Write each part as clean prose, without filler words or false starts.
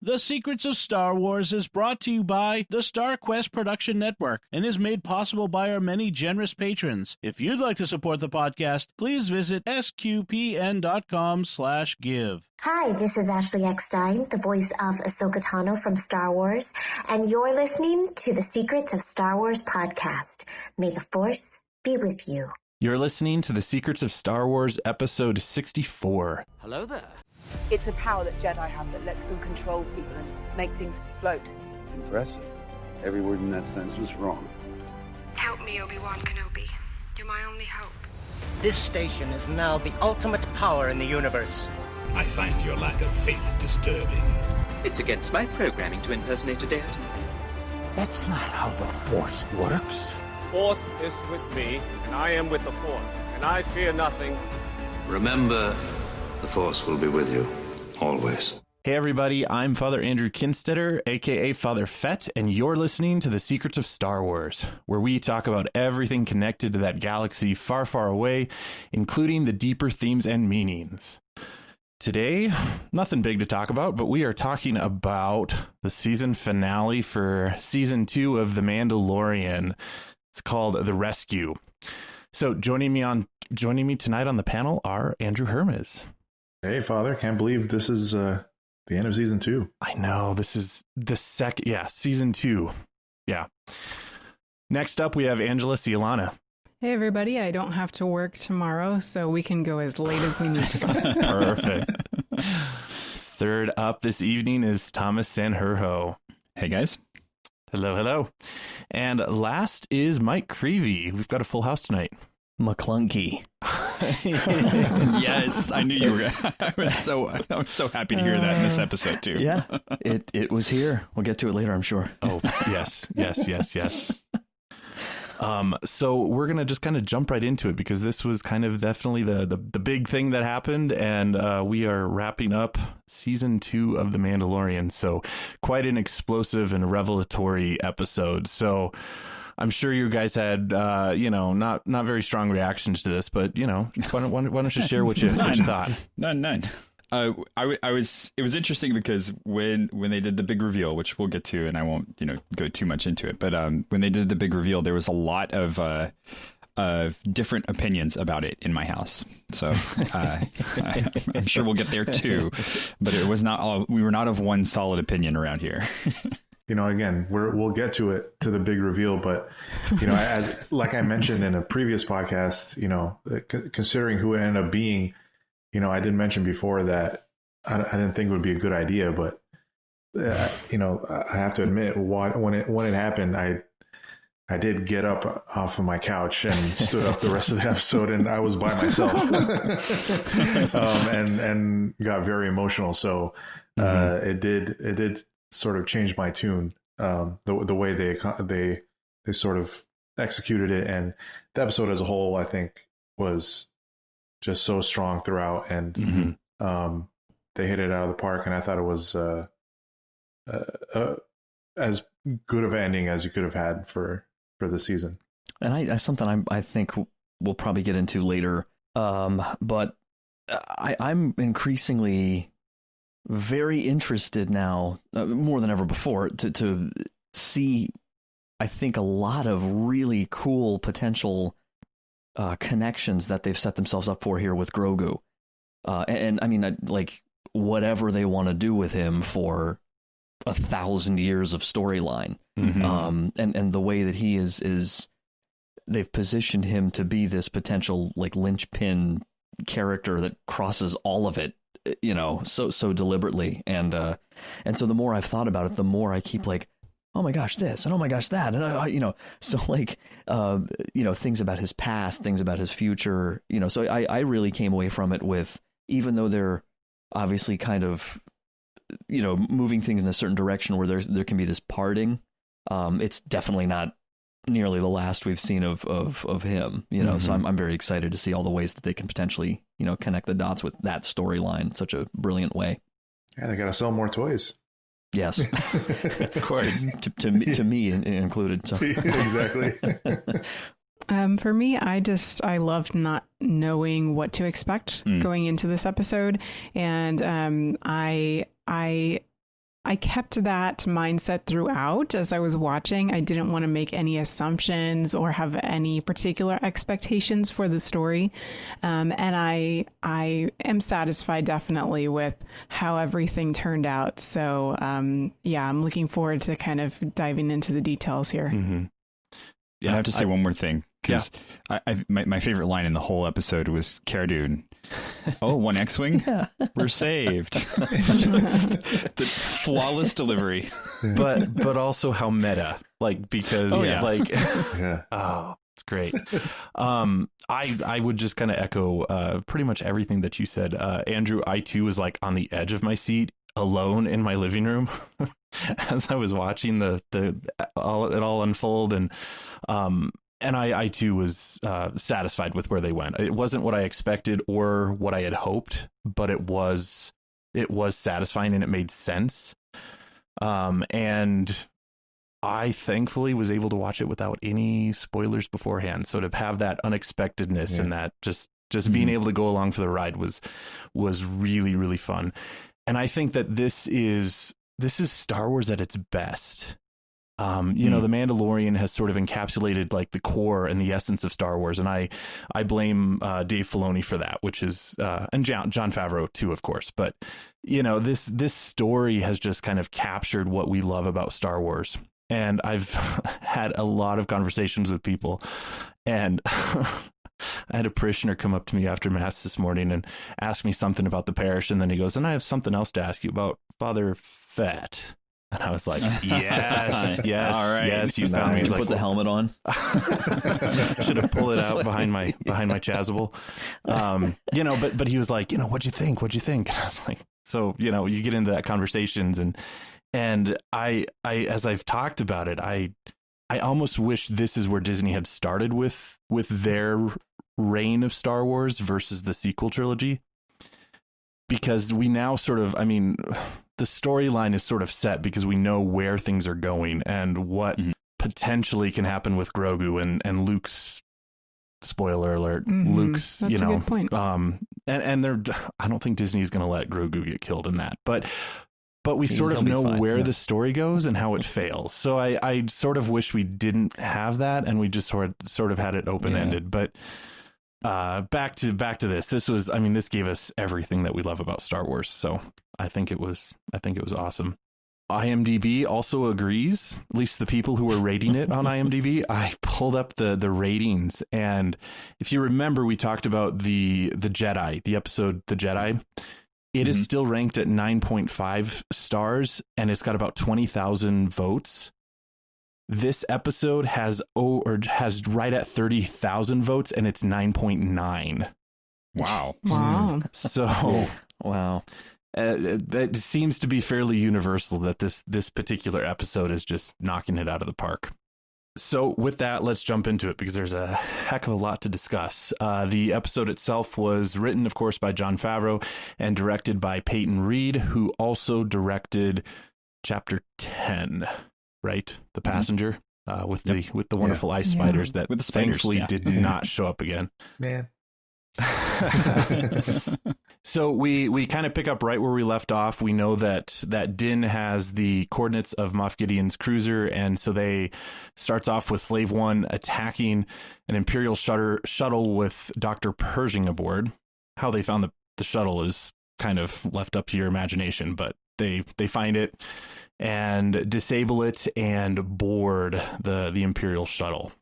The Secrets of Star Wars is brought to you by the Star Quest Production Network and is made possible by our many generous patrons. If you'd like to support the podcast, please visit sqpn.com/give. Hi, this is Ashley Eckstein, the voice of Ahsoka Tano from Star Wars, and you're listening to the Secrets of Star Wars podcast. May the Force be with you. You're listening to the Secrets of Star Wars, episode 64. Hello there. It's a power that Jedi have that lets them control people and make things float. Impressive. Every word in that sentence was wrong. Help me, Obi-Wan Kenobi. You're my only hope. This station is now the ultimate power in the universe. I find your lack of faith disturbing. It's against my programming to impersonate a deity. That's not how the Force works. Force is with me, and I am with the Force, and I fear nothing. Remember, the Force will be with you, always. Hey everybody, I'm Father Andrew Kinstetter, aka Father Fett, and you're listening to the Secrets of Star Wars, where we talk about everything connected to that galaxy far, far away, including the deeper themes and meanings. Today, nothing big to talk about, but we are talking about the season finale for season 2 of The Mandalorian. It's called The Rescue. So joining me tonight on the panel are Andrew Hermes. Hey, Father, can't believe this is the end of season 2. I know, this is the season 2. Yeah. Next up, we have Angela Cialana. Hey, everybody. I don't have to work tomorrow, so we can go as late as we need to go. Perfect. Third up this evening is Thomas Sanherho. Hey, guys. Hello, hello. And last is Mike Creevy. We've got a full house tonight. McClunky. Yes, I knew you were. I was so happy to hear that in this episode too. Yeah, it was here. We'll get to it later, I'm sure. Oh, yes. So we're going to just kind of jump right into it because this was kind of definitely the big thing that happened, and we are wrapping up season 2 of The Mandalorian. So quite an explosive and revelatory episode. So I'm sure you guys had, not very strong reactions to this, but, why don't you share what you thought? None. It was interesting because when they did the big reveal, which we'll get to, and I won't, go too much into it, but when they did the big reveal, there was a lot of different opinions about it in my house. So I'm sure we'll get there too, but we were not of one solid opinion around here. Again, we'll get to the big reveal, but as like I mentioned in a previous podcast, considering who it ended up being, I did mention before that I didn't think it would be a good idea, but I have to admit, when it happened, I did get up off of my couch and stood up the rest of the episode, and I was by myself, and got very emotional. So it did sort of change my tune, the way they sort of executed it, and the episode as a whole, I think, was just so strong throughout, and they hit it out of the park, and I thought it was as good of an ending as you could have had for the season. And something I think we'll probably get into later, but I'm increasingly very interested now, more than ever before, to see, I think, a lot of really cool potential connections that they've set themselves up for here with Grogu. And I mean, like, whatever they want to do with him for 1,000 years of storyline. And the way that he is they've positioned him to be this potential, like, linchpin character that crosses all of it, so deliberately. And so the more I've thought about it, the more I keep like, oh my gosh, this, and oh my gosh, that. And, so like, things about his past, things about his future, so I really came away from it with, even though they're obviously kind of, moving things in a certain direction where there can be this parting, it's definitely not nearly the last we've seen of him, so I'm very excited to see all the ways that they can potentially, connect the dots with that storyline in such a brilliant way. Yeah, they got to sell more toys. Yes, of course, to me included. So. Exactly. For me, I loved not knowing what to expect going into this episode, and I I kept that mindset throughout as I was watching. I didn't want to make any assumptions or have any particular expectations for the story. And I am satisfied definitely with how everything turned out. So, yeah, I'm looking forward to kind of diving into the details here. Mm-hmm. Yeah, I have to say one more thing, because my favorite line in the whole episode was Cara Dune. Oh, one X-Wing? We're saved. Just the flawless delivery. But also how meta, like, because oh, it's great. I would just kind of echo pretty much everything that you said. Andrew, I too was like on the edge of my seat, alone in my living room as I was watching it all unfold, and I too was satisfied with where they went. It wasn't what I expected or what I had hoped, but it was satisfying and it made sense. And I thankfully was able to watch it without any spoilers beforehand. So to have that unexpectedness and that just being able to go along for the ride was really, really fun. And I think that this is Star Wars at its best. You know, The Mandalorian has sort of encapsulated like the core and the essence of Star Wars. And I blame Dave Filoni for that, which is, and Jon Favreau too, of course. But, you know, this story has just kind of captured what we love about Star Wars. And I've had a lot of conversations with people, and I had a parishioner come up to me after Mass this morning and ask me something about the parish. And then he goes, and I have something else to ask you about Father Fett. And I was like, yes, all right. Yes, you found me. Like, put the helmet on. Should have pulled it out behind my chasuble. You know, but he was like, you know, what'd you think? And I was like, so, you know, you get into that conversations, and I as I've talked about it, I almost wish this is where Disney had started with their reign of Star Wars versus the sequel trilogy, because we now sort of, I mean, the storyline is sort of set because we know where things are going and what potentially can happen with Grogu and Luke's, spoiler alert, Luke's, that's, you know, a good point. And they're, I don't think Disney's going to let Grogu get killed in that, but we sort of know where the story goes and how it fails. So I sort of wish we didn't have that, and we just sort of had it open-ended. But back to this. This was, I mean, this gave us everything that we love about Star Wars. So I think it was awesome. IMDb also agrees, at least the people who were rating it on IMDb. I pulled up the ratings, and if you remember, we talked about the Jedi, the episode The Jedi. It is still ranked at 9.5 stars, and it's got about 20,000 votes. This episode has right at 30,000 votes, and it's 9.9. Wow. So, wow. It seems to be fairly universal that this particular episode is just knocking it out of the park. So with that, let's jump into it, because there's a heck of a lot to discuss. The episode itself was written, of course, by Jon Favreau and directed by Peyton Reed, who also directed Chapter 10, right? The Passenger, with the wonderful ice spiders that with the spiders, thankfully did not show up again. Man. So we kind of pick up right where we left off. We know that Din has the coordinates of Moff Gideon's cruiser, and so they starts off with Slave One attacking an Imperial shuttle with Dr. Pershing aboard. How they found the shuttle is kind of left up to your imagination, but they find it and disable it and board the Imperial shuttle.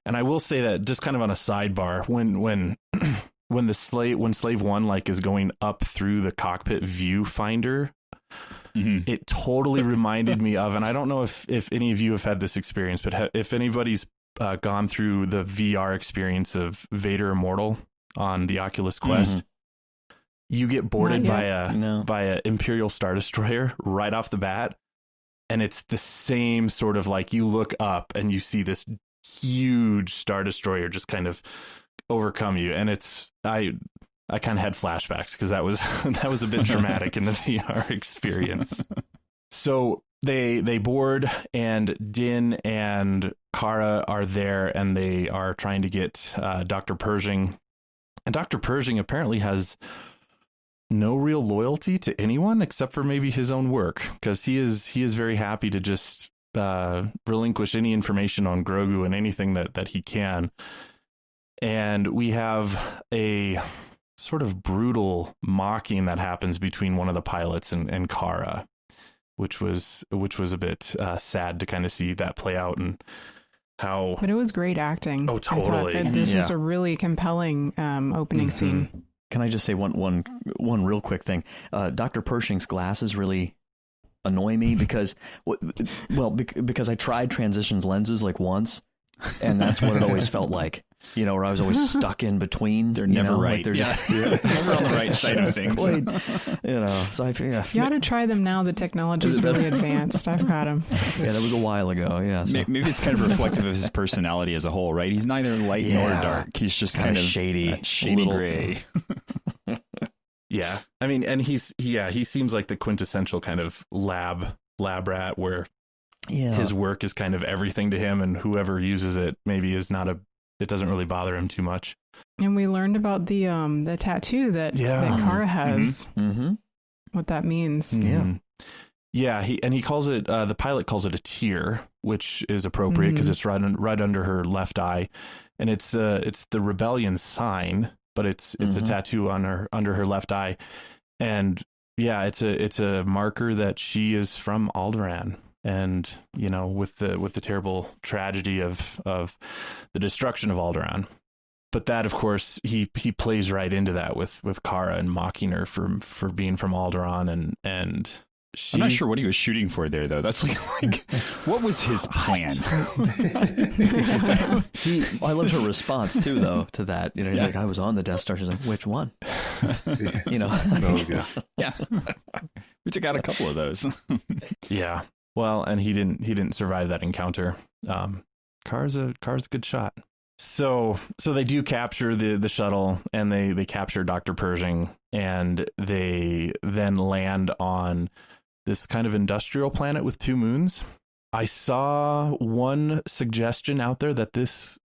And I will say that, just kind of on a sidebar, when Slave One like is going up through the cockpit viewfinder, it totally reminded me of, and I don't know if any of you have had this experience, but if anybody's gone through the VR experience of Vader Immortal on the Oculus Quest, you get boarded by a Imperial Star Destroyer right off the bat, and it's the same sort of, like, you look up and you see this huge Star Destroyer just kind of overcome you, and I kind of had flashbacks because that was a bit dramatic in the VR experience. So they board, and Din and Cara are there, and they are trying to get Dr. Pershing, and Dr. Pershing apparently has no real loyalty to anyone except for maybe his own work, because he is very happy to just relinquish any information on Grogu and anything that he can. And we have a sort of brutal mocking that happens between one of the pilots and Kara, which was a bit sad to kind of see that play out, and how. But it was great acting. Oh, totally. I thought this was a really compelling opening scene. Can I just say one real quick thing? Dr. Pershing's glasses really annoy me because I tried transitions lenses like once, and that's what it always felt like. You know, where I was always stuck in between. They're never right. Like they're never on the right side of things. Quite, so I feel. You ought to try them now. The technology is really advanced. I've got them. Yeah, that was a while ago. Yeah, so. Maybe it's kind of reflective of his personality as a whole, right? He's neither light nor dark. He's just kind of shady, gray. Yeah, I mean, and he seems like the quintessential kind of lab rat, where his work is kind of everything to him, and whoever uses it maybe is not it doesn't really bother him too much. And we learned about the tattoo that Kara has. Mm-hmm. What that means. Yeah, he calls it. The pilot calls it a tear, which is appropriate because it's right under her left eye, and it's the rebellion sign, but it's a tattoo on under her left eye, and yeah, it's a marker that she is from Alderaan. And, you know, with the terrible tragedy of the destruction of Alderaan. But that, of course, he plays right into that with Kara and mocking her for being from Alderaan, and I'm not sure what he was shooting for there, though. That's like what was his plan? I loved her response too, though, to that. You know, he's like, I was on the Death Star. She's like, which one? You know, yeah. We took out a couple of those. Yeah. Well, and he didn't survive that encounter. Car's a good shot. So they do capture the shuttle, and they capture Dr. Pershing, and they then land on this kind of industrial planet with 2 moons. I saw one suggestion out there that this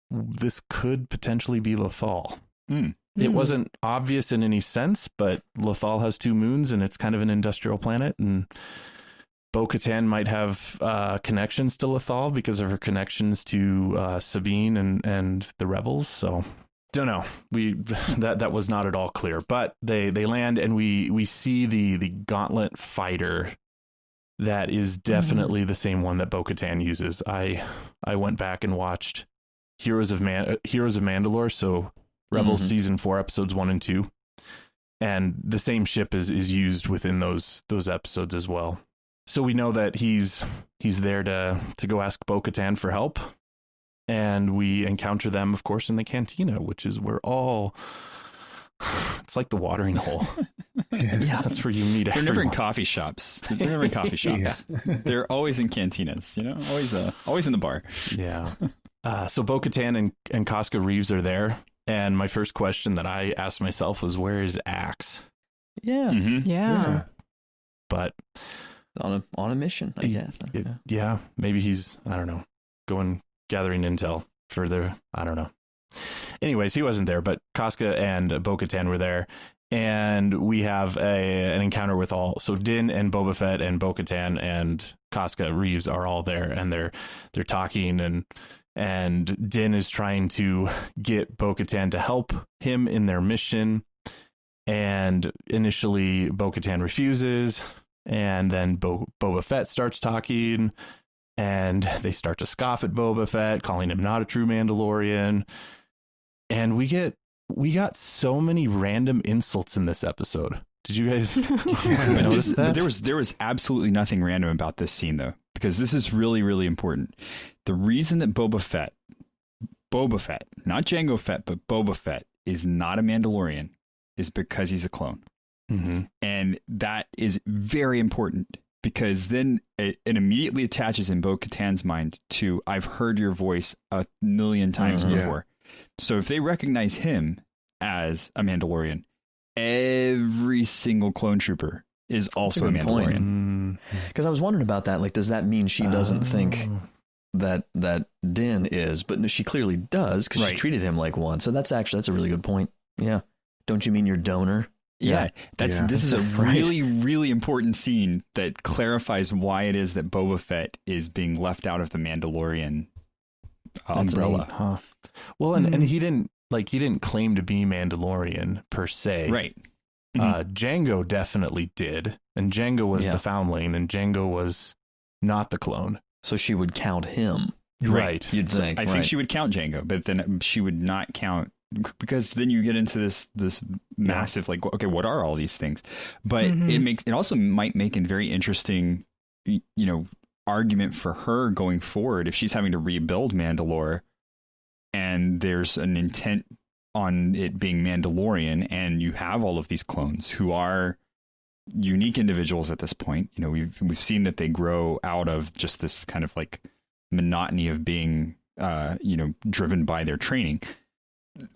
could potentially be Lothal. It wasn't obvious in any sense, but Lothal has 2 moons, and it's kind of an industrial planet, and Bo-Katan might have connections to Lothal because of her connections to Sabine and the rebels. So don't know. That was not at all clear. But they land, and we see the gauntlet fighter that is definitely the same one that Bo-Katan uses. I went back and watched Heroes of Mandalore, so Rebels season 4 episodes 1 and 2, and the same ship is used within those episodes as well. So we know that he's there to go ask Bo-Katan for help, and we encounter them, of course, in the Cantina, which is where it's like the watering hole. Yeah, that's where you meet everyone. They're never in coffee shops. They're always in cantinas, you know, always in the bar. Yeah. So Bo-Katan and Casca Reeves are there, and my first question that I asked myself was, where is Axe? Yeah. Yeah. But on a mission, I guess. Yeah, maybe he's, I don't know, gathering intel further. I don't know. Anyways, he wasn't there, but Casca and Bo-Katan were there, and we have an encounter with so Din and Boba Fett and Bo-Katan and Casca Reeves are all there, and they're talking, and Din is trying to get Bo-Katan to help him in their mission, and initially Bo-Katan refuses. And then Boba Fett starts talking, and they start to scoff at Boba Fett, calling him not a true Mandalorian. And we got so many random insults in this episode. Did you guys notice that? There was absolutely nothing random about this scene, though, because this is really, really important. The reason that Boba Fett, not Jango Fett, but Boba Fett is not a Mandalorian is because he's a clone. Mm-hmm. And that is very important, because then it immediately attaches in Bo-Katan's mind to, I've heard your voice 1,000,000 times before. So if they recognize him as a Mandalorian, every single clone trooper is also a Mandalorian. Because I was wondering about that. Like, does that mean she doesn't think that Din is? But she clearly does, because she treated him like one. So that's a really good point. Yeah. Don't you mean your donor? This is a really, really important scene that clarifies why it is that Boba Fett is being left out of the Mandalorian umbrella. Huh. Well, and he didn't claim to be Mandalorian per se. Right. Jango definitely did, and Jango was the foundling, and Jango was not the clone. So she would count him. Right. You'd think. I think she would count Jango, but then she would not count, because then you get into this massive, like, okay, what are all these things? But it also might make a very interesting, argument for her going forward if she's having to rebuild Mandalore, and there's an intent on it being Mandalorian, and you have all of these clones who are unique individuals at this point. We've seen that they grow out of just this kind of like monotony of being driven by their training.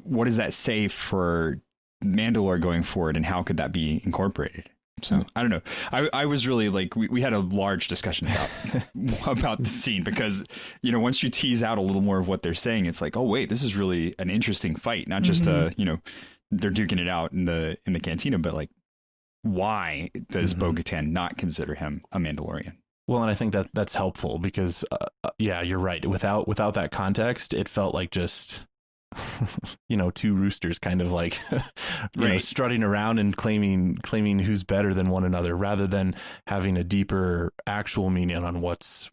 What does that say for Mandalore going forward, and how could that be incorporated? So I don't know. I was really like, we had a large discussion about the scene, because once you tease out a little more of what they're saying, it's like, oh wait, this is really an interesting fight, not just they're duking it out in the cantina, but like, why does Bo-Katan not consider him a Mandalorian? Well, and I think that's helpful, because you're right. Without that context, it felt like just two roosters kind of like strutting around and claiming who's better than one another, rather than having a deeper actual meaning on what's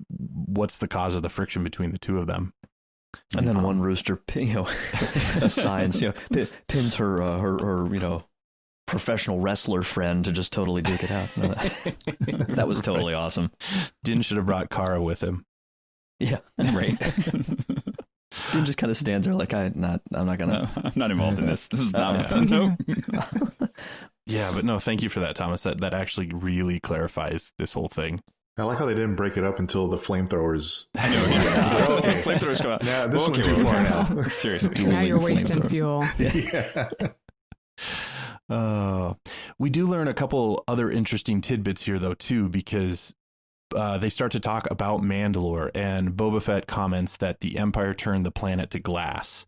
the cause of the friction between the two of them. And then one rooster, assigns, pins her professional wrestler friend to just totally duke it out. That was totally awesome. Din should have brought Kara with him. Yeah, right. Din just kind of stands there like, I'm not involved in this. This is not nope. Yeah, but no, thank you for that, Thomas. That actually really clarifies this whole thing. I like how they didn't break it up until the flamethrowers. I know. Yeah. Okay, flamethrowers come out. Yeah, this one's too far now. Seriously. Now you're wasting fuel. Yeah. We do learn a couple other interesting tidbits here, though, too, because they start to talk about Mandalore, and Boba Fett comments that the Empire turned the planet to glass.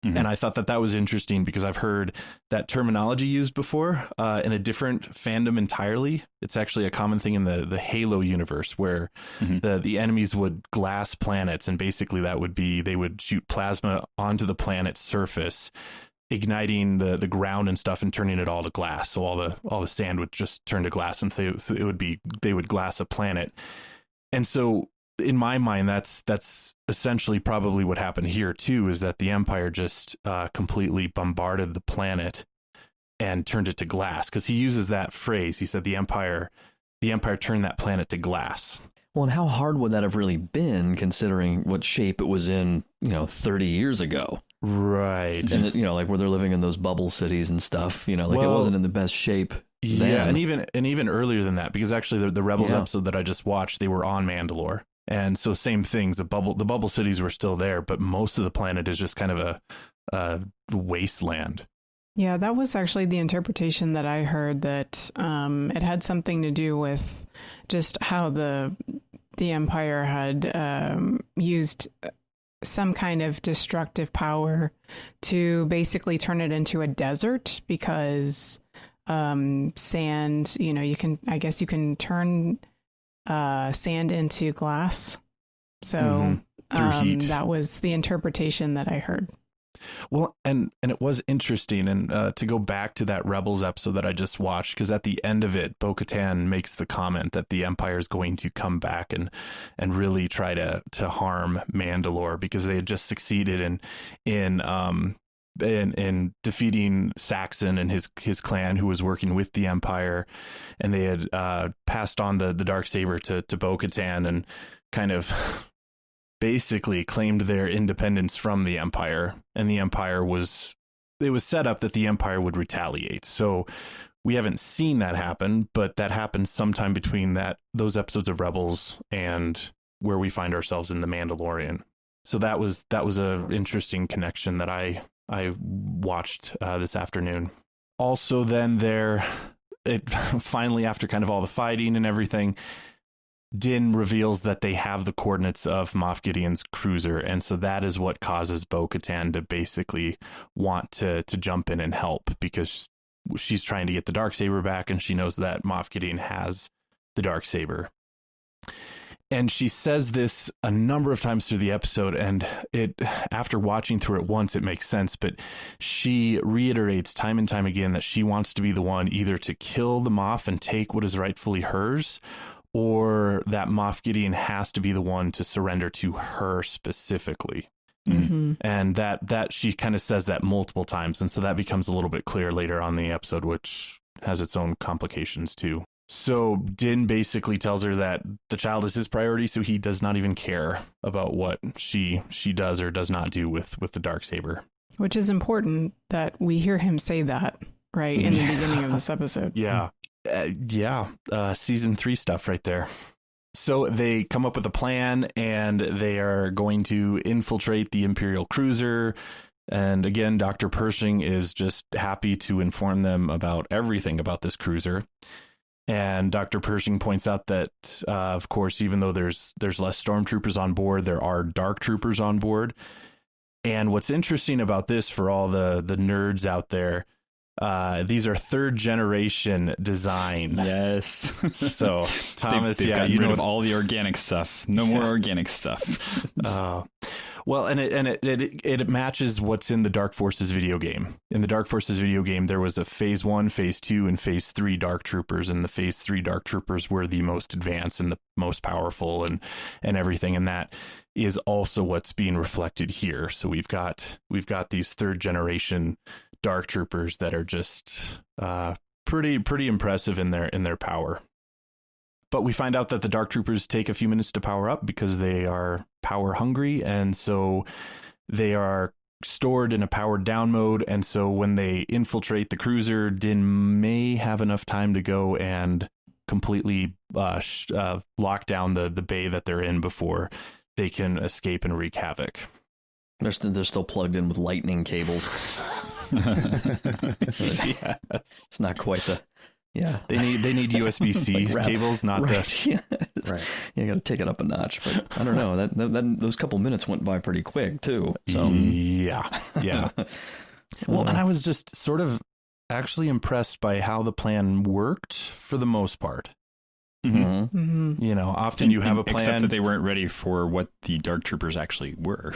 And I thought that was interesting, because I've heard that terminology used before in a different fandom entirely. It's actually a common thing in the Halo universe, where the enemies would glass planets, and basically that would be they would shoot plasma onto the planet's surface, igniting the ground and stuff and turning it all to glass. So all the sand would just turn to glass, and so they would glass a planet. And so in my mind, that's essentially probably what happened here too, is that the Empire just completely bombarded the planet and turned it to glass, because he uses that phrase. He said the Empire turned that planet to glass. Well, and how hard would that have really been, considering what shape it was in, 30 years ago? Right. And, like where they're living in those bubble cities and stuff, it wasn't in the best shape then. Yeah, and even earlier than that, because actually the Rebels episode that I just watched, they were on Mandalore. And so same things, the bubble cities were still there, but most of the planet is just kind of a wasteland. Yeah, that was actually the interpretation that I heard, that it had something to do with just how the Empire had used some kind of destructive power to basically turn it into a desert, because sand, you can turn sand into glass. So through heat. That was the interpretation that I heard. Well, and it was interesting, and to go back to that Rebels episode that I just watched, because at the end of it, Bo-Katan makes the comment that the Empire is going to come back and really try to harm Mandalore, because they had just succeeded in defeating Saxon and his clan, who was working with the Empire, and they had passed on the Darksaber to Bo-Katan, and kind of basically claimed their independence from the Empire, and the Empire was set up that the Empire would retaliate. So we haven't seen that happen, but that happened sometime between those episodes of Rebels and where we find ourselves in The Mandalorian. So that was a interesting connection that I watched this afternoon. Also, then it finally, after kind of all the fighting and everything, Din reveals that they have the coordinates of Moff Gideon's cruiser, and so that is what causes Bo-Katan to basically want to jump in and help, because she's trying to get the Darksaber back, and she knows that Moff Gideon has the Darksaber. And she says this a number of times through the episode, and after watching through it once, it makes sense. But she reiterates time and time again that she wants to be the one either to kill the Moff and take what is rightfully hers, or that Moff Gideon has to be the one to surrender to her specifically. Mm-hmm. And that she kind of says that multiple times. And so that becomes a little bit clear later on in the episode, which has its own complications too. So Din basically tells her that the child is his priority, so he does not even care about what she does or does not do with the Darksaber. Which is important that we hear him say that, right, in the beginning of this episode. Yeah. Season 3 stuff right there. So they come up with a plan, and they are going to infiltrate the Imperial cruiser. And again, Dr. Pershing is just happy to inform them about everything about this cruiser. And Dr. Pershing points out that, of course, even though there's less stormtroopers on board, there are dark troopers on board. And what's interesting about this for all the nerds out there, these are third generation design. Yes. So Thomas, they've gotten rid of all the organic stuff. No more organic stuff. Well, and it matches what's in the Dark Forces video game. In the Dark Forces video game, there was a Phase 1, Phase 2, and Phase 3 Dark Troopers, and the Phase 3 Dark Troopers were the most advanced and the most powerful and everything, and that is also what's being reflected here. So we've got these third generation Dark Troopers that are just pretty impressive in their power. But we find out that the Dark Troopers take a few minutes to power up because they are power hungry, and so they are stored in a powered down mode. And so when they infiltrate the cruiser, Din may have enough time to go and completely lock down the bay that they're in before they can escape and wreak havoc. They're still plugged in with lightning cables. Yes. It's not quite the... Yeah, they need USB-C like cables, not right. the right. You got to take it up a notch, but I don't know. That those couple minutes went by pretty quick too. So yeah. Well, and I was just sort of actually impressed by how the plan worked for the most part. Mm-hmm. Mm-hmm. You know, often you have a plan, except that they weren't ready for what the Dark Troopers actually were.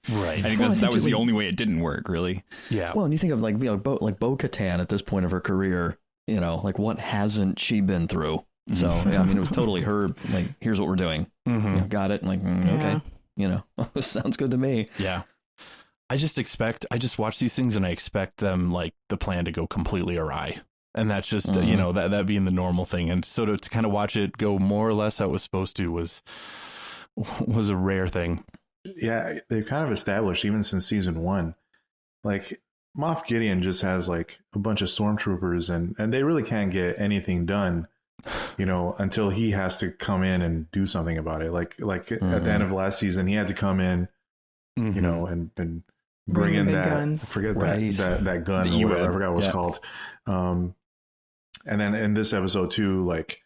Right. I think that was the only way it didn't work, really. Yeah. Well, and you think of Bo-Katan at this point of her career. You know, like what hasn't she been through? So, yeah, I mean, it was totally her, like, here's what we're doing. Mm-hmm. You know, got it? Like, okay, you know, sounds good to me. Yeah. I just watch these things and I expect them, like, the plan to go completely awry. And that's just, you know, that being the normal thing. And so to kind of watch it go more or less how it was supposed to was a rare thing. Yeah, they've kind of established, even since season 1, like, Moff Gideon just has like a bunch of stormtroopers and they really can't get anything done, you know, until he has to come in and do something about it. Like at the end of last season, he had to come in, you know, and bring in that guns. I forget that gun or whatever, I forgot what it's called. And then in this episode too, like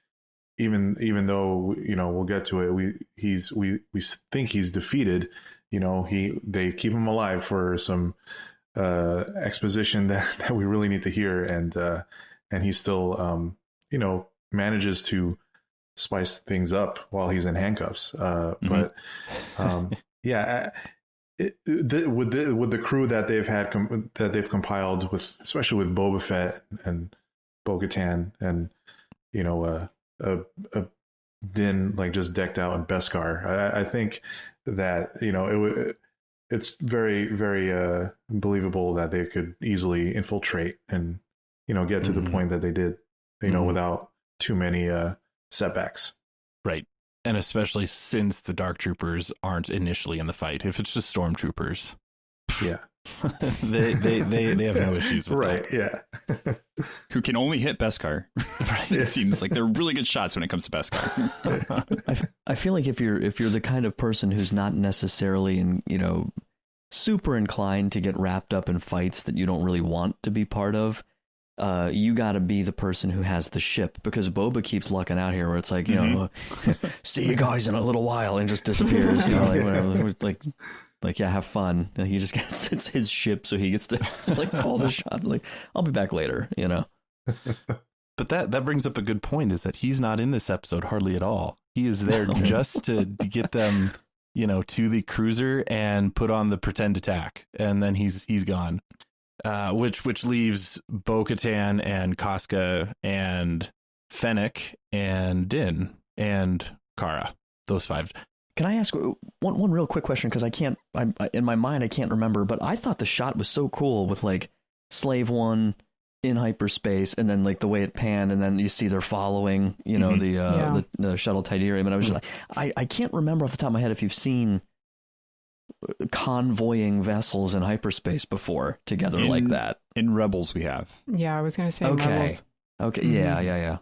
even though, you know, we'll get to it, we think he's defeated, you know, they keep him alive for some exposition that we really need to hear, and he still you know, manages to spice things up while he's in handcuffs, but yeah, with the crew that they've had that they've compiled, with especially with Boba Fett and Bo-Katan and, you know, Din, like, just decked out in Beskar, I think that, you know, it's very, very believable that they could easily infiltrate and, you know, get to the point that they did, you know, without too many setbacks. Right. And especially since the Dark Troopers aren't initially in the fight. If it's just stormtroopers, yeah, they have no issues with right. that. Yeah. Who can only hit Beskar. Right. It seems like they're really good shots when it comes to Beskar. I feel like if you're the kind of person who's not necessarily super inclined to get wrapped up in fights that you don't really want to be part of, you got to be the person who has the ship, because Boba keeps lucking out here where it's like, you know, see you guys in a little while, and just disappears, you know, like whatever, like Like, yeah, have fun. And he just gets, it's his ship, so he gets to like call the shots. Like, I'll be back later, you know. But that brings up a good point, is that he's not in this episode hardly at all. He is there just to get them, you know, to the cruiser and put on the pretend attack, and then he's gone. Which leaves Bo-Katan and Casca and Fennec and Din and Cara. Those 5. Can I ask one real quick question? Because in my mind, I can't remember, but I thought the shot was so cool with like Slave One in hyperspace, and then like the way it panned, and then you see they're following, you know, the shuttle Tidarium, and I was just like, I can't remember off the top of my head if you've seen convoying vessels in hyperspace before together like that. In Rebels, we have. Yeah, I was going to say Rebels. Okay, yeah.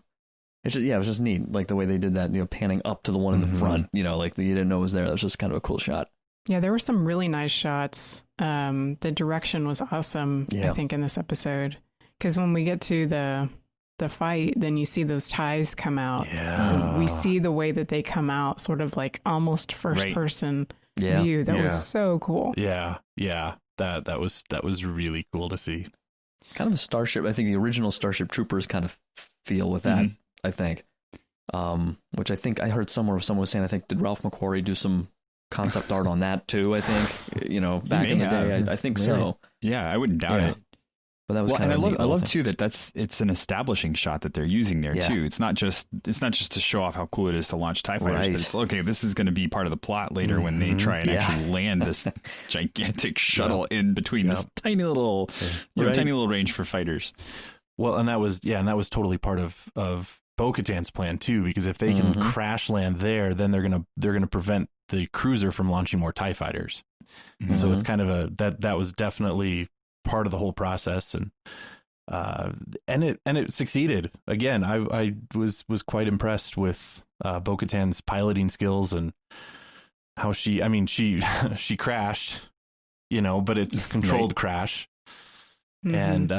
It was just neat, like the way they did that, you know, panning up to the one in the front, you know, like you didn't know was there. That was just kind of a cool shot. Yeah, there were some really nice shots. The direction was awesome, I think, in this episode. Because when we get to the fight, then you see those ties come out. Yeah. We see the way that they come out, sort of like almost first person view. That was so cool. Yeah. That was really cool to see. Kind of a Starship. I think the original Starship Troopers kind of feel with that. I think, which I think I heard somewhere someone was saying, I think, did Ralph McQuarrie do some concept art on that too? I think, you know, back in the day, I think so. Yeah, I wouldn't doubt it. But that was kind of I love too that it's an establishing shot that they're using there too. It's not just to show off how cool it is to launch TIE fighters, but it's okay. This is going to be part of the plot later when they try and actually land this gigantic shuttle in between this tiny little, tiny little range for fighters. Well, and that was totally part of Bo-Katan's plan too, because if they can crash land there, then they're gonna prevent the cruiser from launching more TIE fighters. So it's kind of that was definitely part of the whole process, and it succeeded. Again, I was quite impressed with Bo-Katan's piloting skills and how she crashed, you know, but it's a controlled crash. And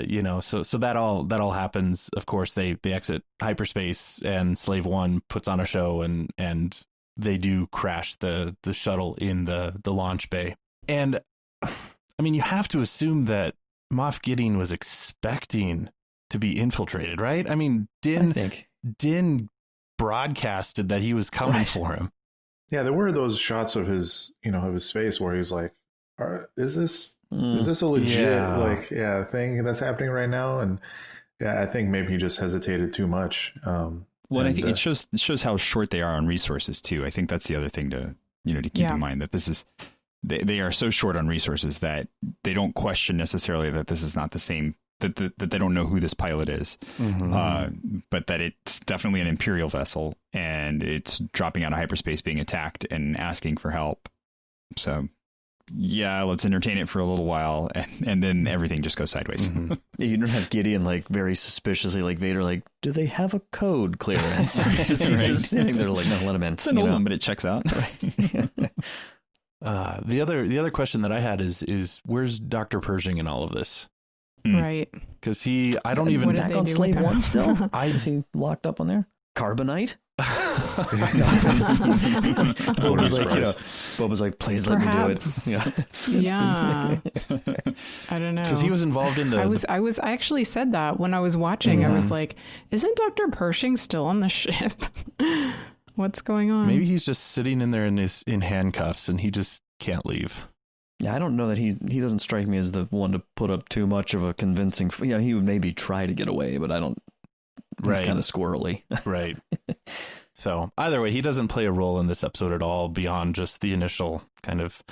you know, so that all happens. Of course, they exit hyperspace, and Slave One puts on a show, and they do crash the shuttle in the launch bay. And I mean, you have to assume that Moff Gideon was expecting to be infiltrated, right? I mean, Din broadcasted that he was coming for him. Yeah, there were those shots of his face where he's like, is this a legit thing that's happening right now? And I think maybe he just hesitated too much. Well, I think it shows how short they are on resources too. I think that's the other thing to keep in mind, that this is they are so short on resources that they don't question necessarily that this is not the same, that they don't know who this pilot is, but that it's definitely an Imperial vessel, and it's dropping out of hyperspace, being attacked and asking for help. So yeah, let's entertain it for a little while, and then everything just goes sideways. You don't have Gideon like very suspiciously, like Vader, like, do they have a code clearance? He's just standing there like, no, let him in. It's an old one, but it checks out. The other question that I had is where's Dr. Pershing in all of this? Right. Because I don't even back on Slave One still. Is he locked up on there? Carbonite? Bob was like, please let me do it. Yeah. I don't know. Because he was involved in I actually said that when I was watching. I was like, isn't Dr. Pershing still on the ship? What's going on? Maybe he's just sitting in there in handcuffs, and he just can't leave. Yeah, I don't know that he doesn't strike me as the one to put up too much of a convincing. He would maybe try to get away, but I don't. He's kind of squirrely. Right. So either way, he doesn't play a role in this episode at all beyond just the initial kind of,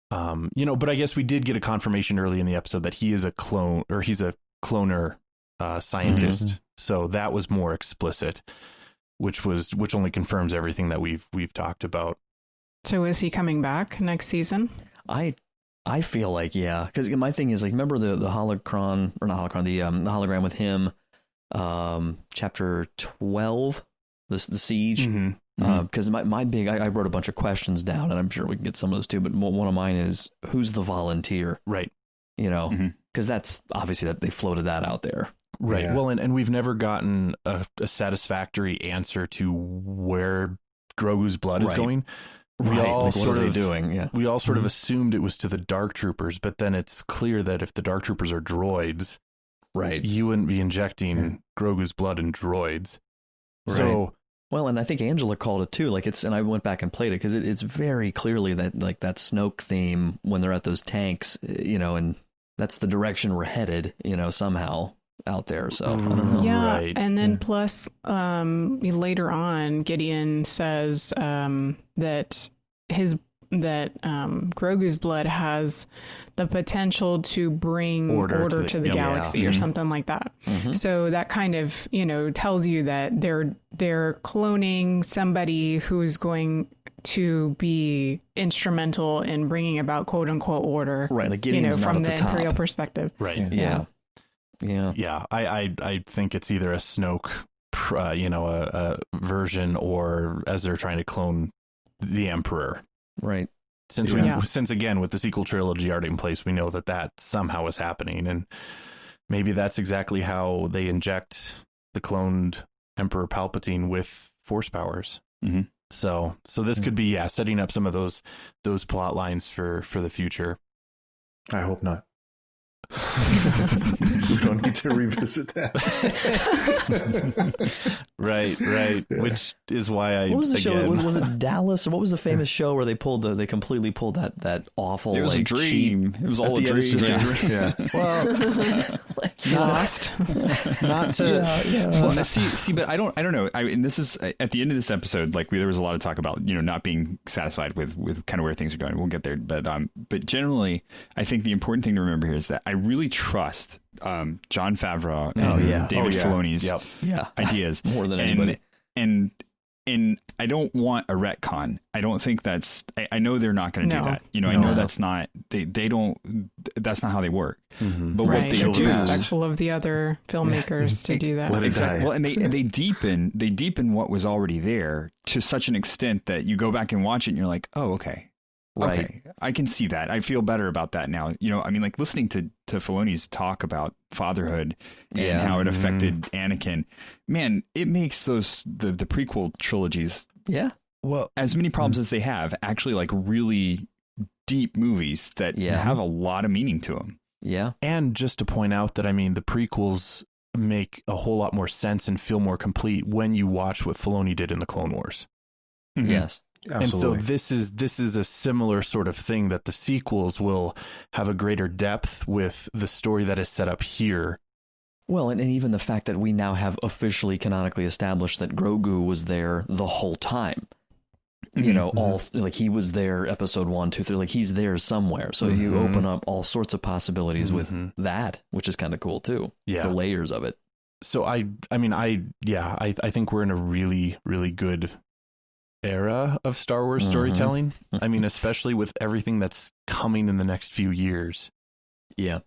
but I guess we did get a confirmation early in the episode that he is a clone, or he's a cloner scientist. So that was more explicit, which only confirms everything that we've talked about. So is he coming back next season? I feel like, yeah, because my thing is, like, remember the holocron, or not holocron, the hologram with him, chapter 12, the siege. Because my big, I wrote a bunch of questions down, and I'm sure we can get some of those too, but one of mine is, who's the volunteer? Right. Because that's obviously that they floated that out there. Right. Yeah. Well, and we've never gotten a satisfactory answer to where Grogu's blood is going. we all like, sort of doing. Yeah, we all sort of assumed it was to the Dark Troopers, but then it's clear that if the Dark Troopers are droids, right, you wouldn't be injecting Grogu's blood in droids. Right. So, well, and I think Angela called it too. Like and I went back and played it because it's very clearly that like that Snoke theme when they're at those tanks, and that's the direction we're headed, somehow out there. So I don't know. Yeah, right. and then plus later on, Gideon says that Grogu's blood has the potential to bring order to the galaxy or something like that. Mm-hmm. So that kind of tells you that they're cloning somebody who is going to be instrumental in bringing about quote unquote order. Right, like Gideon's not from at the Imperial top. perspective. Right. Yeah. I think it's either a Snoke, a version, or as they're trying to clone the Emperor. Right. Since again, with the sequel trilogy already in place, we know that somehow is happening, and maybe that's exactly how they inject the cloned Emperor Palpatine with Force powers. Mm-hmm. So this could be setting up some of those plot lines for the future. I hope not. We don't need to revisit that. Right. Which is why what was the show? Was it Dallas? Or what was the famous show where they completely pulled that awful? It was a dream. It was all a dream. It's just a dream. Yeah. Well, lost. Not to. Yeah. Well, see, but I don't know. And this is at the end of this episode. Like there was a lot of talk about not being satisfied with kind of where things are going. We'll get there, but generally, I think the important thing to remember here is that I really trust Jon Favreau and David Filoni's ideas more than anybody. And I don't want a retcon. I don't think that's. I know they're not going to do that. I know that's not. They don't. That's not how they work. Mm-hmm. But what they They're do too respectful of the other filmmakers to do that. Exactly. Well, and they deepen what was already there to such an extent that you go back and watch it and you're like, oh, okay. Right. Okay, I can see that. I feel better about that now. Like listening to Filoni's talk about fatherhood and how it affected Anakin, man, it makes the prequel trilogies, well, as many problems as they have, actually like really deep movies that have a lot of meaning to them. Yeah. And just to point out that, the prequels make a whole lot more sense and feel more complete when you watch what Filoni did in the Clone Wars. Mm-hmm. Yes. Absolutely. And so this is a similar sort of thing, that the sequels will have a greater depth with the story that is set up here. Well, and even the fact that we now have officially canonically established that Grogu was there the whole time. Mm-hmm. Like he was there episode 1, 2, 3, like he's there somewhere. So you open up all sorts of possibilities with that, which is kind of cool too. Yeah. The layers of it. So I think we're in a really, really good era of Star Wars storytelling. Especially with everything that's coming in the next few years. Yeah.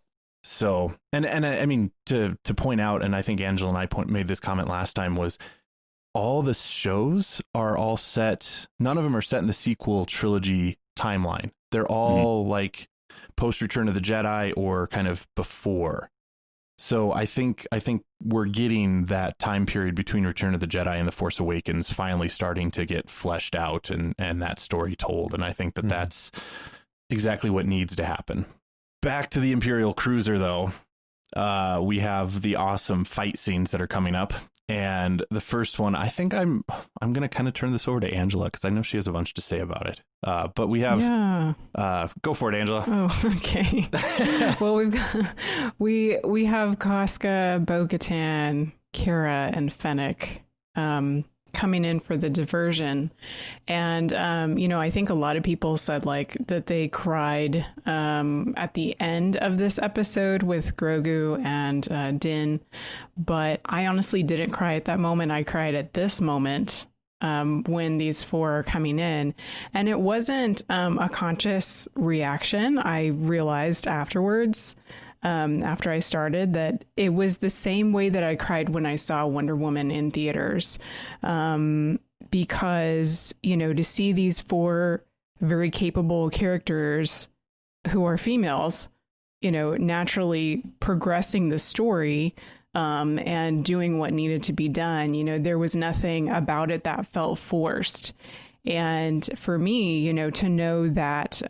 So, and to point out, and I think Angela and I made this comment last time, was all the shows are all set. None of them are set in the sequel trilogy timeline. They're all like post Return of the Jedi or kind of before. So I think we're getting that time period between Return of the Jedi and The Force Awakens finally starting to get fleshed out and that story told. And I think that's exactly what needs to happen. Back to the Imperial Cruiser, though. We have the awesome fight scenes that are coming up. And the first one, I think I'm going to kind of turn this over to Angela because I know she has a bunch to say about it. But we have, go for it, Angela. Oh, okay. Well, we have Casca, Bo-Katan, Kira, and Fennec coming in for the diversion. And, I think a lot of people said like that they cried at the end of this episode with Grogu and Din. But I honestly didn't cry at that moment. I cried at this moment when these four are coming in. And it wasn't a conscious reaction. I realized afterwards, after I started, that it was the same way that I cried when I saw Wonder Woman in theaters. Because, to see these four very capable characters who are females, naturally progressing the story and doing what needed to be done, there was nothing about it that felt forced. And for me, you know, to know that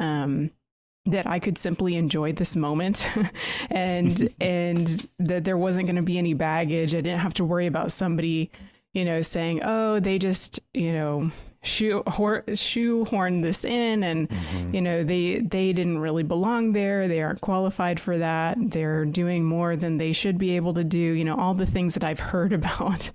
that I could simply enjoy this moment and that there wasn't going to be any baggage. I didn't have to worry about somebody, you know, saying, oh, they just, you know, shoehorn this in and, you know, they didn't really belong there. They aren't qualified for that. They're doing more than they should be able to do. You know, all the things that I've heard about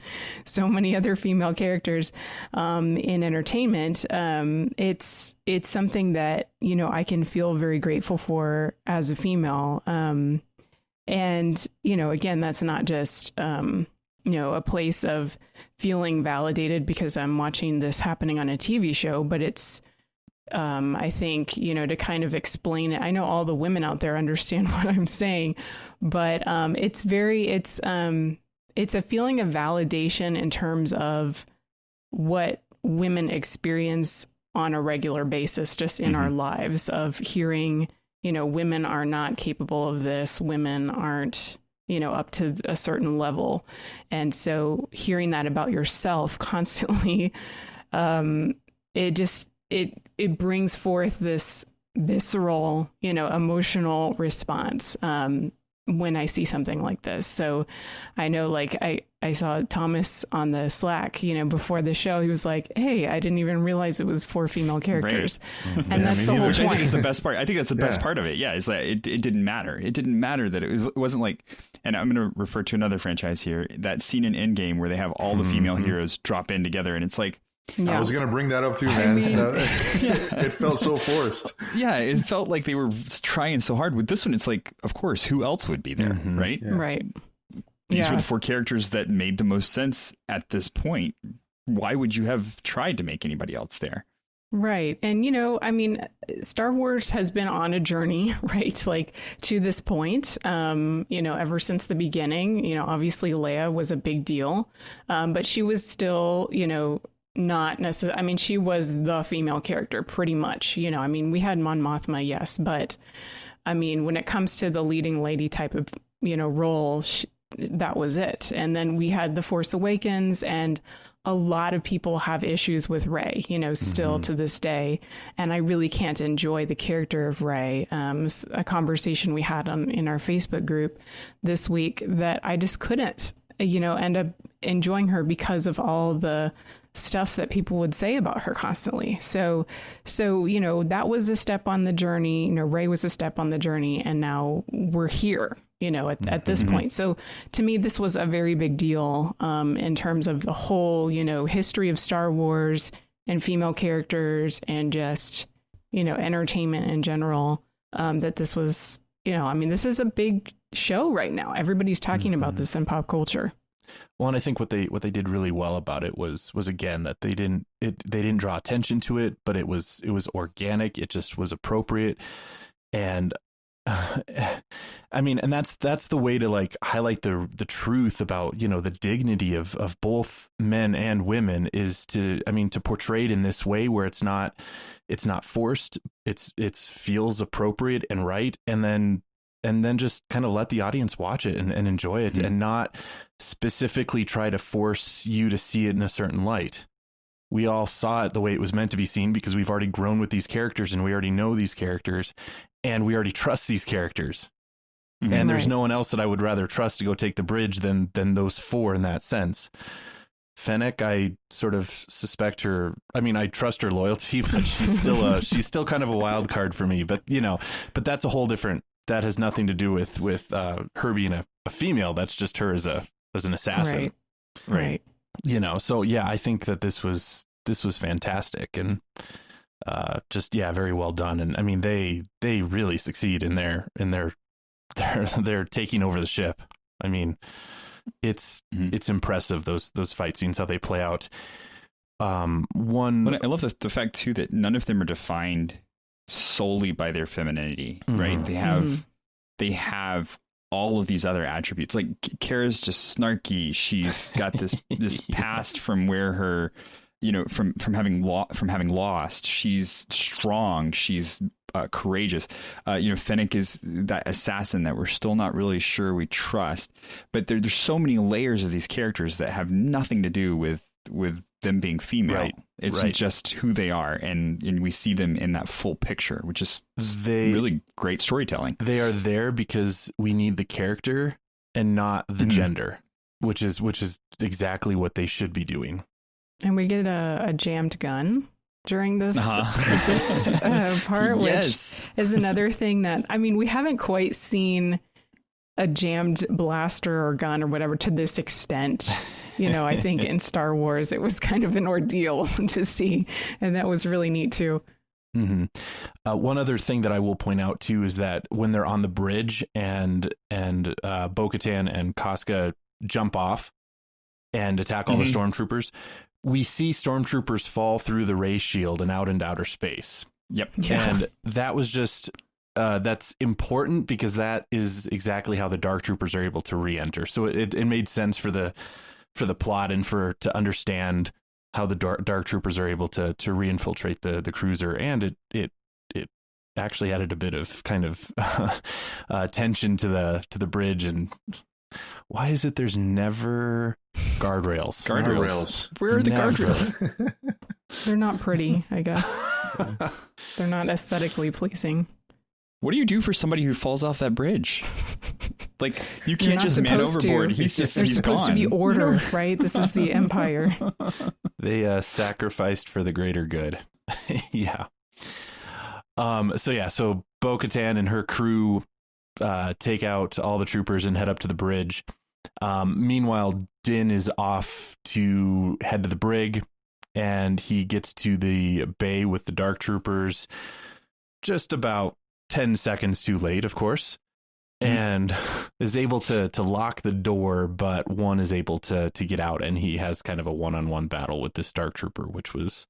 so many other female characters in entertainment. It's something that, you know, I can feel very grateful for as a female. And, you know, again, that's not just, you know, a place of feeling validated because I'm watching this happening on a TV show, but it's, I think, you know, to kind of explain it. I know all the women out there understand what I'm saying, but it's a feeling of validation in terms of what women experience on a regular basis, just in our lives, of hearing, you know, women are not capable of this, women aren't, you know, up to a certain level. And so hearing that about yourself constantly, it brings forth this visceral, you know, emotional response when I see something like this. So I know, like, I saw Thomas on the Slack, you know, before the show, he was like, hey, I didn't even realize it was 4 female characters. Right. And that's the whole point. I think it's the best part. I think that's the best part of it. Yeah. Is that it didn't matter. It didn't matter that it wasn't like, and I'm going to refer to another franchise here, that scene in Endgame where they have all the female heroes drop in together. And it's like, yeah. I was going to bring that up too, man. I mean, it felt so forced. Yeah, it felt like they were trying so hard. With this one, it's like, of course, who else would be there, right? Yeah. Right. These were the 4 characters that made the most sense at this point. Why would you have tried to make anybody else there? Right. And, you know, I mean, Star Wars has been on a journey, right? Like, to this point, you know, ever since the beginning. You know, obviously Leia was a big deal, but she was still, you know, not necessarily, I mean, she was the female character pretty much, you know, I mean, we had Mon Mothma, yes, but I mean, when it comes to the leading lady type of, you know, role, that was it. And then we had The Force Awakens, and a lot of people have issues with Rey, you know, still to this day. And I really can't enjoy the character of Rey. A conversation we had in our Facebook group this week that I just couldn't, you know, end up enjoying her because of all the stuff that people would say about her constantly. So, you know, that was a step on the journey. You know, Rey was a step on the journey, and now we're here, you know, at this point. So to me, this was a very big deal in terms of the whole, you know, history of Star Wars and female characters and just, you know, entertainment in general, that this was, you know, I mean, this is a big show right now. Everybody's talking about this in pop culture. Well, and I think what they did really well about it was again that they didn't draw attention to it, but it was organic. It just was appropriate, and I mean, and that's the way to like highlight the truth about, you know, the dignity of both men and women is to portray it in this way where it's not forced. It feels appropriate and right, and then just kind of let the audience watch it and enjoy it, and not specifically try to force you to see it in a certain light. We all saw it the way it was meant to be seen because we've already grown with these characters and we already know these characters and we already trust these characters. And there's no one else that I would rather trust to go take the bridge than those 4 in that sense. Fennec, I sort of suspect her. I mean, I trust her loyalty, but she's still kind of a wild card for me. But you know, that's a whole different. That has nothing to do with her being a female. That's just her as an assassin, right? You know, so yeah, I think that this was fantastic and just very well done. And I mean, they really succeed in their taking over the ship. I mean, it's impressive those fight scenes, how they play out. I love the fact too that none of them are defined solely by their femininity, right? They have all of these other attributes. Like Kara's just snarky. She's got this past from where her, you know, from having lost. She's strong. She's courageous. You know, Fennec is that assassin that we're still not really sure we trust. But there's so many layers of these characters that have nothing to do with them being female. Right. It's just who they are, and we see them in that full picture, which is really great storytelling. They are there because we need the character and not the gender, which is exactly what they should be doing. And we get a jammed gun during this, part, which is another thing that, I mean, we haven't quite seen a jammed blaster or gun or whatever to this extent. You know, I think in Star Wars, it was kind of an ordeal to see. And that was really neat, too. Mm-hmm. One other thing that I will point out, too, is that when they're on the bridge and Bo-Katan and Casca jump off and attack all the stormtroopers, we see stormtroopers fall through the ray shield and out into outer space. Yep. Yeah. And that was just... that's important because that is exactly how the Dark Troopers are able to re-enter. So it made sense for the plot and to understand how the Dark Troopers are able to re-infiltrate the cruiser, and it actually added a bit of kind of tension to the bridge. And why is it there's never guardrails? Where are the guardrails? They're not pretty, I guess. They're not aesthetically pleasing. What do you do for somebody who falls off that bridge? Like, you can't just man overboard. He's supposed gone. to be order, right? This is the Empire. They sacrificed for the greater good. Yeah. So Bo-Katan and her crew take out all the troopers and head up to the bridge. Meanwhile, Din is off to head to the brig, and he gets to the bay with the Dark Troopers just about 10 seconds too late, of course, and is able to lock the door, but one is able to get out, and he has kind of a one-on-one battle with this Dark Trooper, which was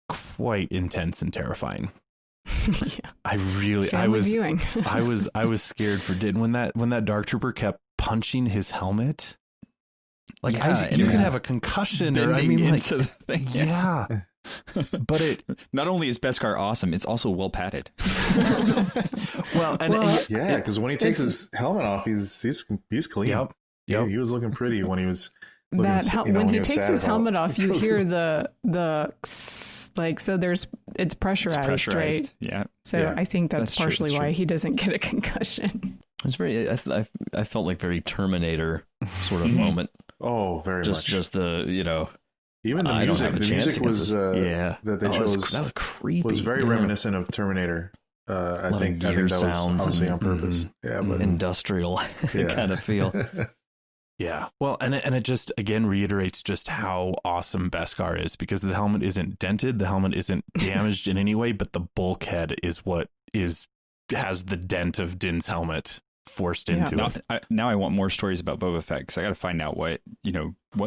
quite intense and terrifying. Yeah. I was scared for Din when that Dark Trooper kept punching his helmet. Like, you can have a concussion, or into the thing. Yeah. But it not only is Beskar awesome, it's also well padded. Because when he takes his helmet off, he's clean. Yep. He was looking pretty when he was when he takes his helmet off. You hear the like, so it's pressurized, right? Yeah. So I think that's partially why he doesn't get a concussion. It's very. I felt like very Terminator sort of moment. Oh, very much. Just the even the music. The music was that they chose. That was creepy. Was very reminiscent of Terminator. I think that was obviously on purpose. But industrial kind of feel. Yeah. Well, and it just again reiterates just how awesome Beskar is, because the helmet isn't dented, the helmet isn't damaged in any way, but the bulkhead is what has the dent of Din's helmet forced into it. Now I want more stories about Boba Fett, because I got to find out what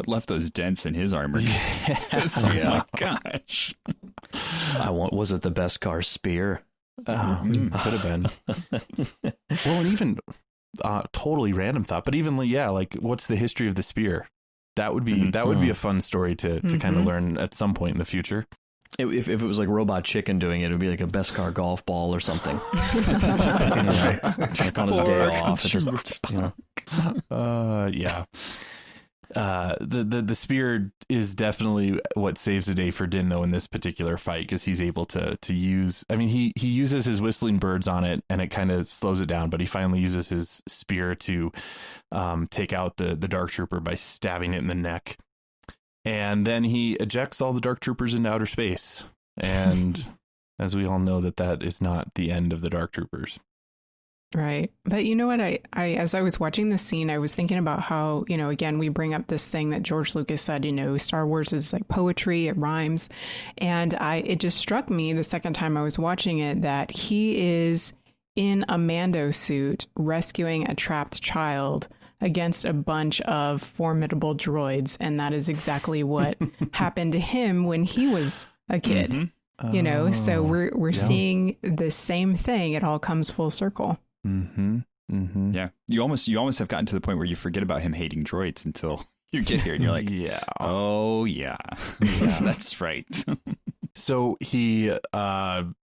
left those dents in his armor. Yes. Oh my gosh. Was it the Beskar spear? Could have been. Well, and even totally random thought, but even like what's the history of the spear? That would be a fun story to kind of learn at some point in the future. If it was like Robot Chicken doing it would be like a Beskar golf ball or something. Like on his day off. Yeah. The spear is definitely what saves the day for Din, though, in this particular fight, because he's able to use. I mean, he uses his whistling birds on it, and it kind of slows it down. But he finally uses his spear to take out the Dark Trooper by stabbing it in the neck, and then he ejects all the Dark Troopers into outer space. And as we all know, that is not the end of the Dark Troopers. Right. But you know what? I as I was watching this scene, I was thinking about how, again, we bring up this thing that George Lucas said, Star Wars is like poetry, it rhymes. And it just struck me the second time I was watching it that he is in a Mando suit rescuing a trapped child against a bunch of formidable droids. And that is exactly what happened to him when he was a kid. Mm-hmm. So we're seeing the same thing. It all comes full circle. Mm-hmm. Mm-hmm. Yeah, you almost have gotten to the point where you forget about him hating droids until you get here and you're like, oh yeah, that's right. So he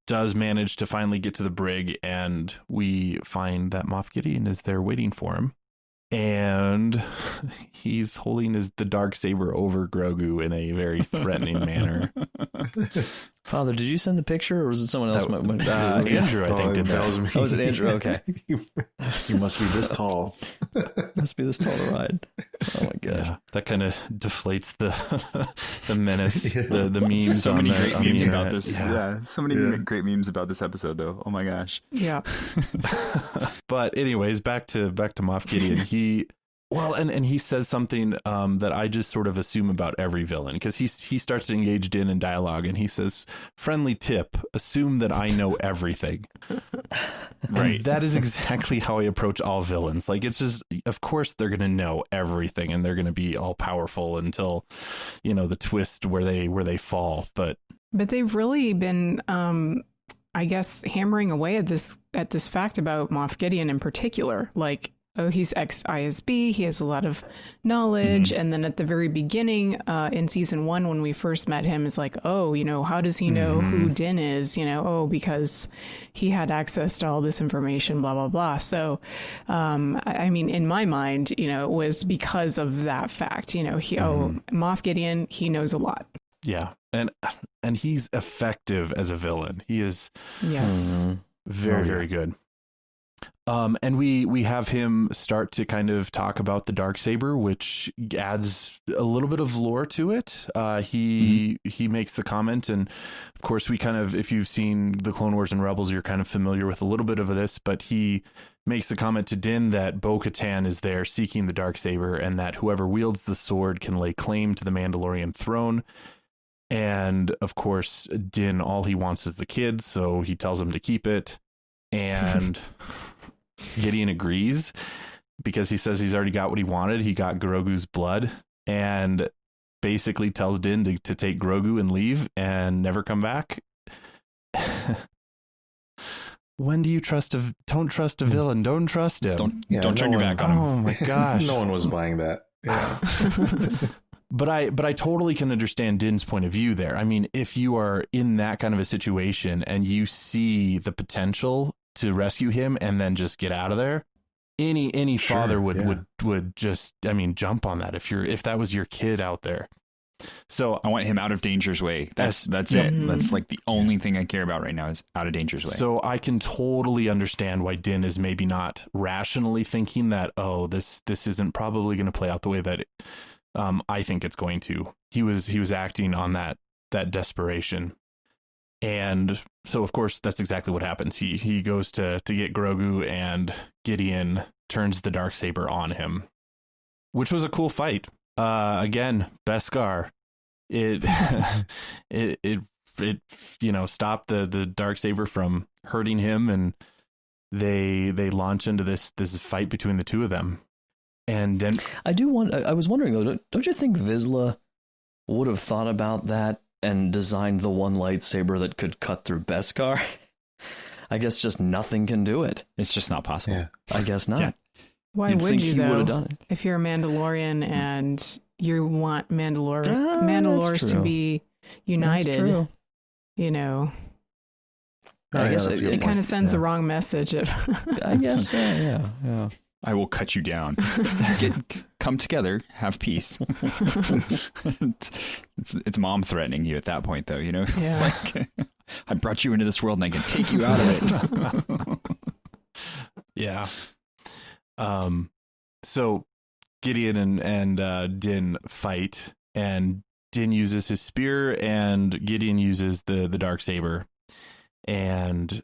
does manage to finally get to the brig, and we find that Moff Gideon is there waiting for him. And he's holding the Darksaber over Grogu in a very threatening manner. Father, did you send the picture, or was it someone else? Andrew, I think, did that. Was me. Oh, was it Andrew? Okay. You must be this tall. Must be this tall to ride. Oh my gosh. Yeah, that kind of deflates the menace, the memes. So many great memes internet. about this. Yeah, so many great memes about this episode, though. Oh my gosh. Yeah. But anyways, back to Moff Gideon. And he says something that I just sort of assume about every villain, because he starts to engage Din in dialogue, and he says, "Friendly tip: assume that I know everything." Right. And that is exactly how I approach all villains. Like, it's just, of course, they're going to know everything, and they're going to be all powerful until, the twist where they fall. But they've really been, I guess, hammering away at this fact about Moff Gideon in particular, like, oh, he's ex-ISB, he has a lot of knowledge. And then at the very beginning, in season 1, when we first met him, it's like, oh, how does he know who Din is? Oh, because he had access to all this information, blah, blah, blah. So, I mean, in my mind, it was because of that fact, Moff Gideon, he knows a lot. Yeah. And he's effective as a villain. He is very, very good. And we have him start to kind of talk about the Darksaber, which adds a little bit of lore to it. He makes the comment, and of course we kind of, if you've seen the Clone Wars and Rebels, you're kind of familiar with a little bit of this, but he makes the comment to Din that Bo-Katan is there seeking the Darksaber, and that whoever wields the sword can lay claim to the Mandalorian throne. And of course, Din, all he wants is the kids, so he tells him to keep it. And Gideon agrees, because he says he's already got what he wanted. He got Grogu's blood, and basically tells Din to take Grogu and leave and never come back. When do you don't trust a villain? Don't trust him. Don't turn your back on him. Oh my gosh. No one was buying that. Yeah. But I totally can understand Din's point of view there. I mean, if you are in that kind of a situation and you see the potential to rescue him and then just get out of there, any father would just, I mean, jump on that if that was your kid out there. So I want him out of danger's way. That's it. That's like the only thing I care about right now is out of danger's way. So I can totally understand why Din is maybe not rationally thinking that, oh, this isn't probably going to play out the way that I think it's going to. He was acting on that desperation. And so, of course, that's exactly what happens. He goes to get Grogu, and Gideon turns the Darksaber on him, which was a cool fight. Again, Beskar. It stopped the Darksaber from hurting him, and they launch into this fight between the two of them. And then I was wondering though, don't you think Vizsla would have thought about that and designed the one lightsaber that could cut through Beskar? I guess just nothing can do it. It's just not possible. Yeah. I guess not. Yeah. Why You'd would think you, he though, would have done it. if you're a Mandalorian and you want Mandalores to be united? That's true. I guess it kind of sends the wrong message. I guess so, yeah. I will cut you down. Come together, have peace. It's mom threatening you at that point, though. Yeah. It's like, I brought you into this world, and I can take you out of it. Yeah. So Gideon and Din fight, and Din uses his spear, and Gideon uses the Darksaber, and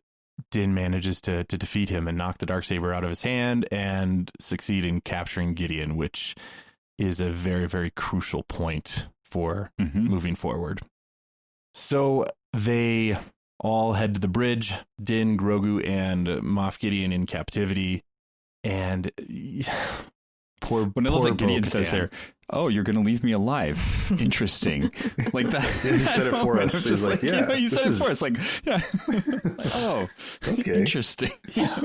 Din manages to defeat him and knock the Darksaber out of his hand and succeed in capturing Gideon, which is a very, very crucial point for moving forward. So they all head to the bridge, Din, Grogu, and Moff Gideon in captivity. And I love that Gideon says there, "Oh, you're going to leave me alive." Interesting. Like that. Yeah, he said it for us. He's like, yeah. You said it for us. Like, yeah. Oh, okay. Interesting. Yeah.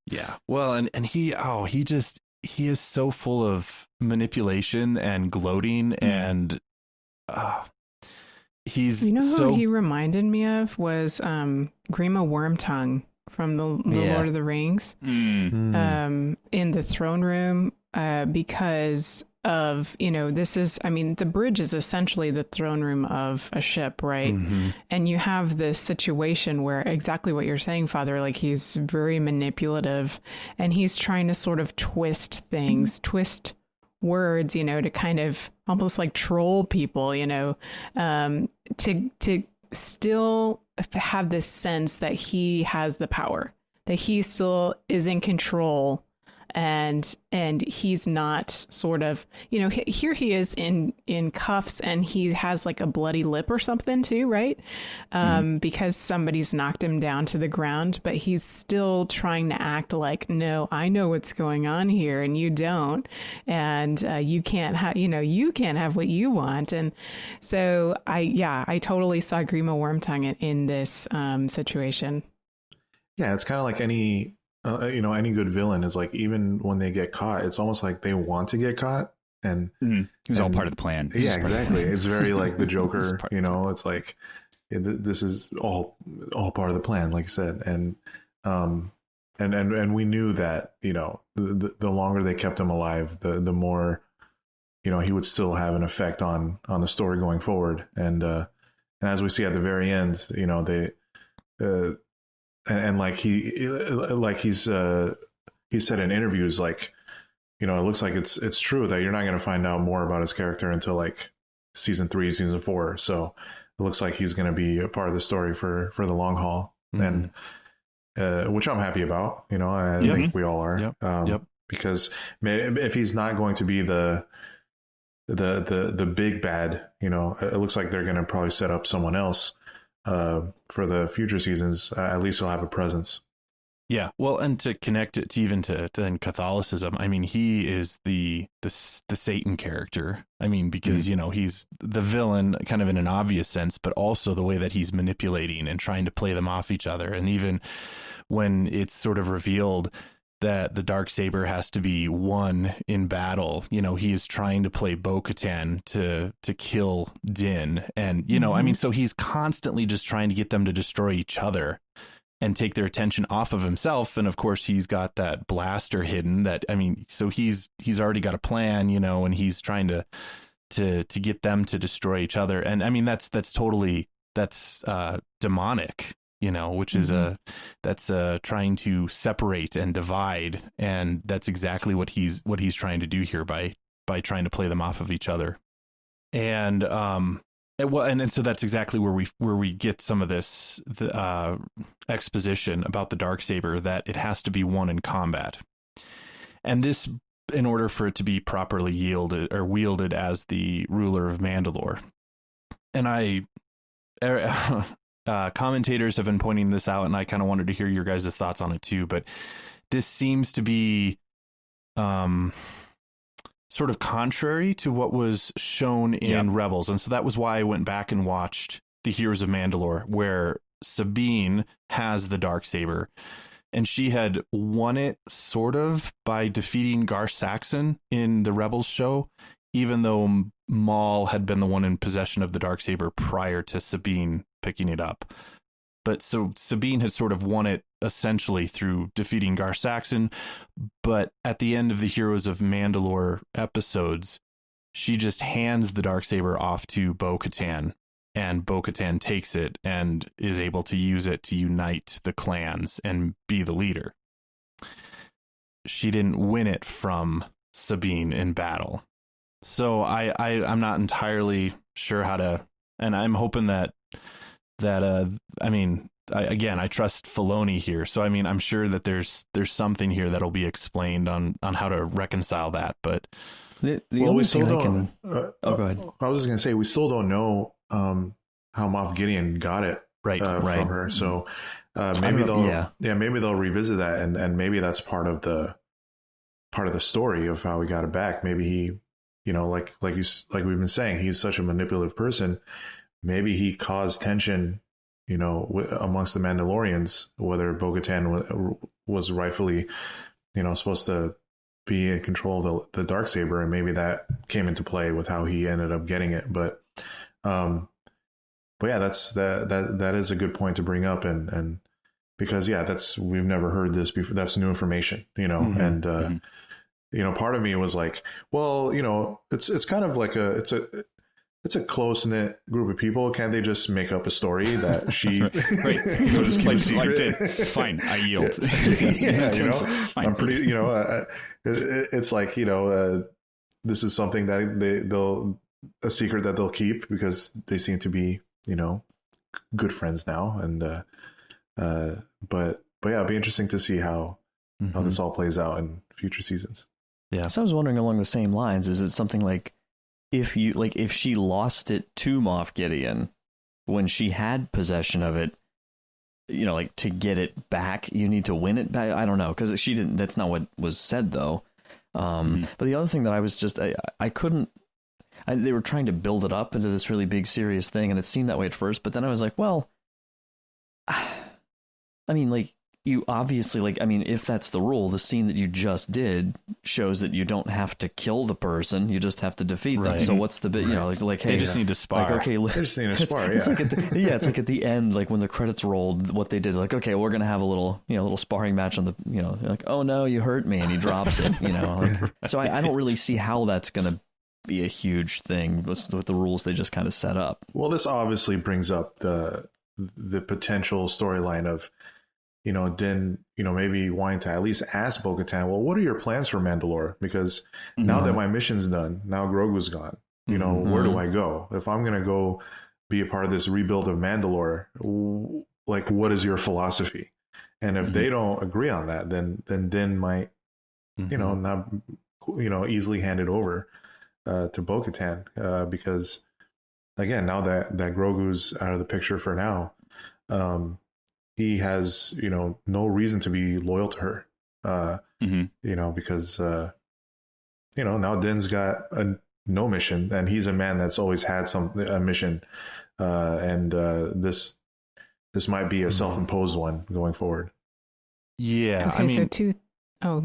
Yeah. Well, and he is so full of manipulation and gloating, and he's who he reminded me of was Grima Wormtongue from the Lord of the Rings in the throne room because of, this is, the bridge is essentially the throne room of a ship, right? And you have this situation where exactly what you're saying, Father, like he's very manipulative and he's trying to sort of twist things, twist words, to kind of almost like troll people, to still have this sense that he has the power, that he still is in control. And he's not sort of, here he is in cuffs and he has like a bloody lip or something too, right? Because somebody's knocked him down to the ground, but he's still trying to act like, no, I know what's going on here and you don't. And you can't have, you can't have what you want. And so I totally saw Grima Wormtongue in this situation. Yeah, it's kind of like any good villain is like, even when they get caught, it's almost like they want to get caught. And it was all part of the plan. Yeah, exactly. It's very like the Joker, it's like, this is all part of the plan, like I said. And we knew that, the longer they kept him alive, the more, he would still have an effect on the story going forward. And as we see at the very end, And like he's said in interviews, like, it looks like it's true that you're not going to find out more about his character until like season 3, season 4. So it looks like he's going to be a part of the story for the long haul, and which I'm happy about. I think we all are. Because if he's not going to be the big bad, it looks like they're going to probably set up someone else. For the future seasons, at least he'll have a presence. Yeah, well, and to connect it to even to then Catholicism, he is the Satan character. Because he's the villain, kind of in an obvious sense, but also the way that he's manipulating and trying to play them off each other. And even when it's sort of revealed that the Darksaber has to be won in battle, he is trying to play Bo-Katan to kill Din. And, so he's constantly just trying to get them to destroy each other and take their attention off of himself. And of course he's got that blaster hidden so he's already got a plan, and he's trying to get them to destroy each other. And that's demonic. Which is that's trying to separate and divide, and that's exactly what he's trying to do here by trying to play them off of each other. And so that's exactly where we get some of this exposition about the Darksaber, that it has to be won in combat, and this in order for it to be properly wielded as the ruler of Mandalore. And commentators have been pointing this out, and I kind of wanted to hear your guys' thoughts on it too. But this seems to be sort of contrary to what was shown in Rebels. And so that was why I went back and watched The Heroes of Mandalore, where Sabine has the Darksaber, and she had won it sort of by defeating Gar Saxon in the Rebels show, even though Maul had been the one in possession of the Darksaber prior to Sabine picking it up. But so Sabine had sort of won it essentially through defeating Gar Saxon, but at the end of the Heroes of Mandalore episodes, she just hands the Darksaber off to Bo-Katan, and Bo-Katan takes it and is able to use it to unite the clans and be the leader. She didn't win it from Sabine in battle. So I'm not entirely sure how to, and I'm hoping that I trust Filoni here. So, I'm sure that there's something here that'll be explained on how to reconcile that. But go ahead. I was just going to say, we still don't know how Moff Gideon got it from her. So maybe they'll revisit that, and maybe that's part of the story of how we got it back. Maybe he, like we've been saying, he's such a manipulative person. Maybe he caused tension, amongst the Mandalorians, whether Bo-Katan was rightfully, supposed to be in control of the Darksaber, and maybe that came into play with how he ended up getting it. But yeah, that is a good point to bring up, and because we've never heard this before. That's new information, and part of me was like, well, it's kind of like it's a close-knit group of people. Can't they just make up a story that she just keep a secret? Fine, I yield. I'm pretty, it's like, this is something that a secret that they'll keep because they seem to be, good friends now. And, but yeah, it'll be interesting to see how this all plays out in future seasons. Yeah. So I was wondering along the same lines, is it something like, if she lost it to Moff Gideon when she had possession of it, to get it back, you need to win it back. I don't know, because she didn't. That's not what was said, though. But the other thing that I was just I couldn't. They were trying to build it up into this really big serious thing, and it seemed that way at first. But then I was like, well, I mean, you obviously, if that's the rule, the scene that you just did shows that you don't have to kill the person, you just have to defeat them. So what's the bit, hey, they just need to spar. They just need to spar, It's like it's like at the end, when the credits rolled, what they did, okay, we're going to have a little sparring match on the, oh no, you hurt me, and he drops it, So I don't really see how that's going to be a huge thing with the rules they just kind of set up. Well, this obviously brings up the potential storyline of, Din, maybe wanting to at least ask Bo-Katan, well, what are your plans for Mandalore? Because now that my mission's done, now Grogu's gone, where do I go? If I'm going to go be a part of this rebuild of Mandalore, what is your philosophy? And if they don't agree on that, then Din might, not, easily hand it over to Bo-Katan, because again, now that Grogu's out of the picture for now, he has, no reason to be loyal to her, because, now Din's got no mission, and he's a man that's always had a mission. And this might be a self-imposed one going forward. Yeah. Okay,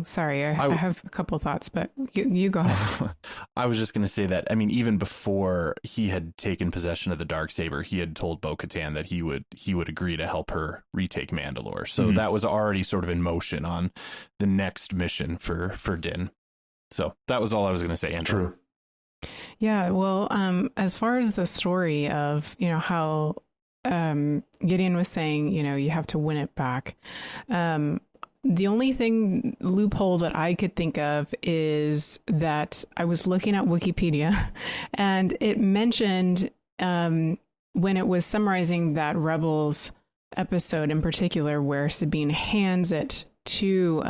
sorry. I have a couple thoughts, but you go ahead. I was just going to say that, even before he had taken possession of the Darksaber, he had told Bo-Katan that he would agree to help her retake Mandalore. So that was already sort of in motion on the next mission for Din. So that was all I was going to say, Andrew. True. Yeah, well, as far as the story of, how Gideon was saying, you have to win it back. The only loophole that I could think of is that I was looking at Wikipedia, and it mentioned when it was summarizing that Rebels episode in particular, where Sabine hands it to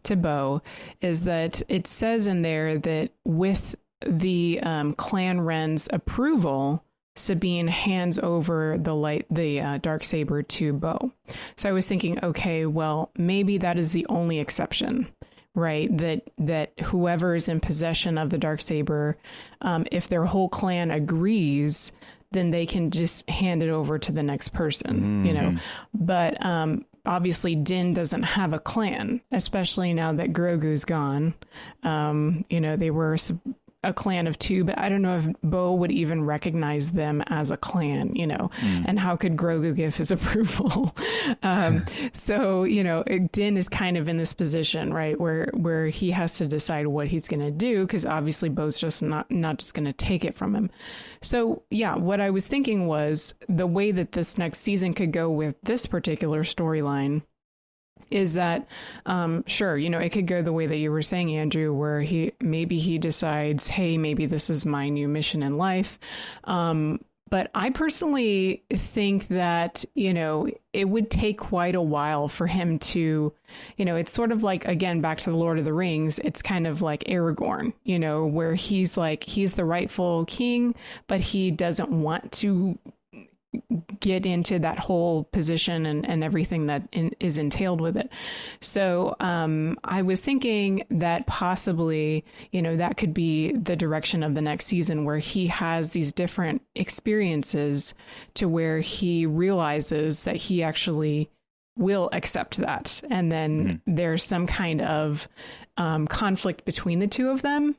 Bo, is that it says in there that with the Clan Wren's approval, Sabine hands over the Darksaber to Bo. So I was thinking, okay, well, maybe that is the only exception, right? That whoever is in possession of the Darksaber, if their whole clan agrees, then they can just hand it over to the next person, But obviously, Din doesn't have a clan, especially now that Grogu's gone. They were a clan of two, but I don't know if Bo would even recognize them as a clan, and how could Grogu give his approval? So, Din is kind of in this position, right, where he has to decide what he's going to do, because obviously Bo's just not just going to take it from him. So, yeah, what I was thinking was the way that this next season could go with this particular storyline is that, sure, it could go the way that you were saying, Andrew, where he decides, hey, maybe this is my new mission in life. But I personally think that, it would take quite a while for him to, it's sort of like, again, back to the Lord of the Rings, it's kind of like Aragorn, where he's the rightful king, but he doesn't want to get into that whole position and everything that is entailed with it. So I was thinking that possibly, that could be the direction of the next season, where he has these different experiences to where he realizes that he actually will accept that. And then there's some kind of conflict between the two of them.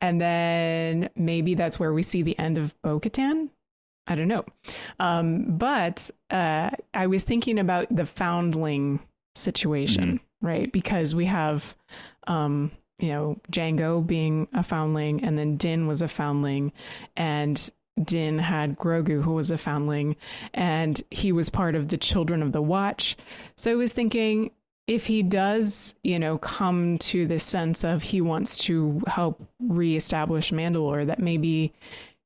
And then maybe that's where we see the end of Bo-Katan. I don't know. But I was thinking about the foundling situation, right? Because we have, Django being a foundling, and then Din was a foundling, and Din had Grogu, who was a foundling, and he was part of the Children of the Watch. So I was thinking, if he does, come to this sense of he wants to help reestablish Mandalore, that maybe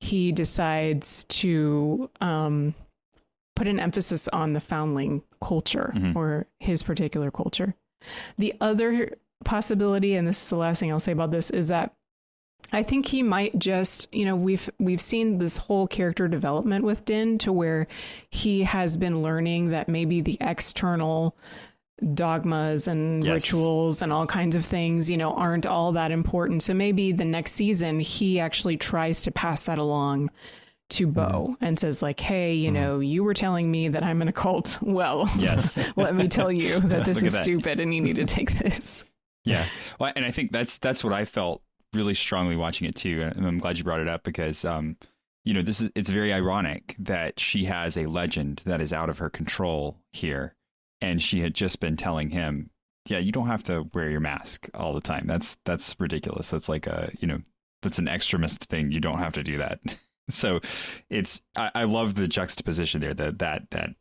he decides to put an emphasis on the foundling culture or his particular culture. The other possibility, and this is the last thing I'll say about this, is that I think he might just, we've seen this whole character development with Din to where he has been learning that maybe the external dogmas and rituals and all kinds of things, aren't all that important. So maybe the next season he actually tries to pass that along to Bo and says like, hey, you were telling me that I'm in a cult. Well, let me tell you that this is stupid and you need to take this. Yeah. Well, and I think that's what I felt really strongly watching it too. And I'm glad you brought it up because, it's very ironic that she has a legend that is out of her control here. And she had just been telling him, yeah, you don't have to wear your mask all the time. That's ridiculous. That's like that's an extremist thing. You don't have to do that. So I love the juxtaposition there, that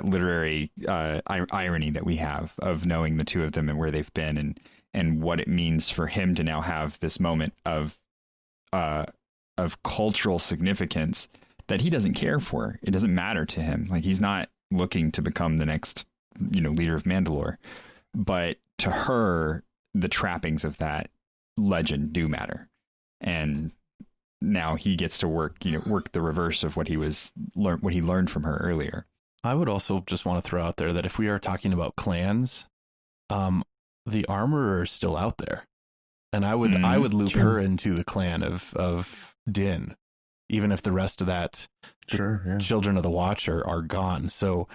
literary irony that we have of knowing the two of them and where they've been and what it means for him to now have this moment of cultural significance that he doesn't care for. It doesn't matter to him. Like he's not looking to become the next, leader of Mandalore, but to her, the trappings of that legend do matter. And now he gets to work the reverse of what he learned from her earlier. I would also just want to throw out there that if we are talking about clans, the Armorer is still out there. And I would loop her into the clan of Din, even if the rest of that Children of the Watch are gone. So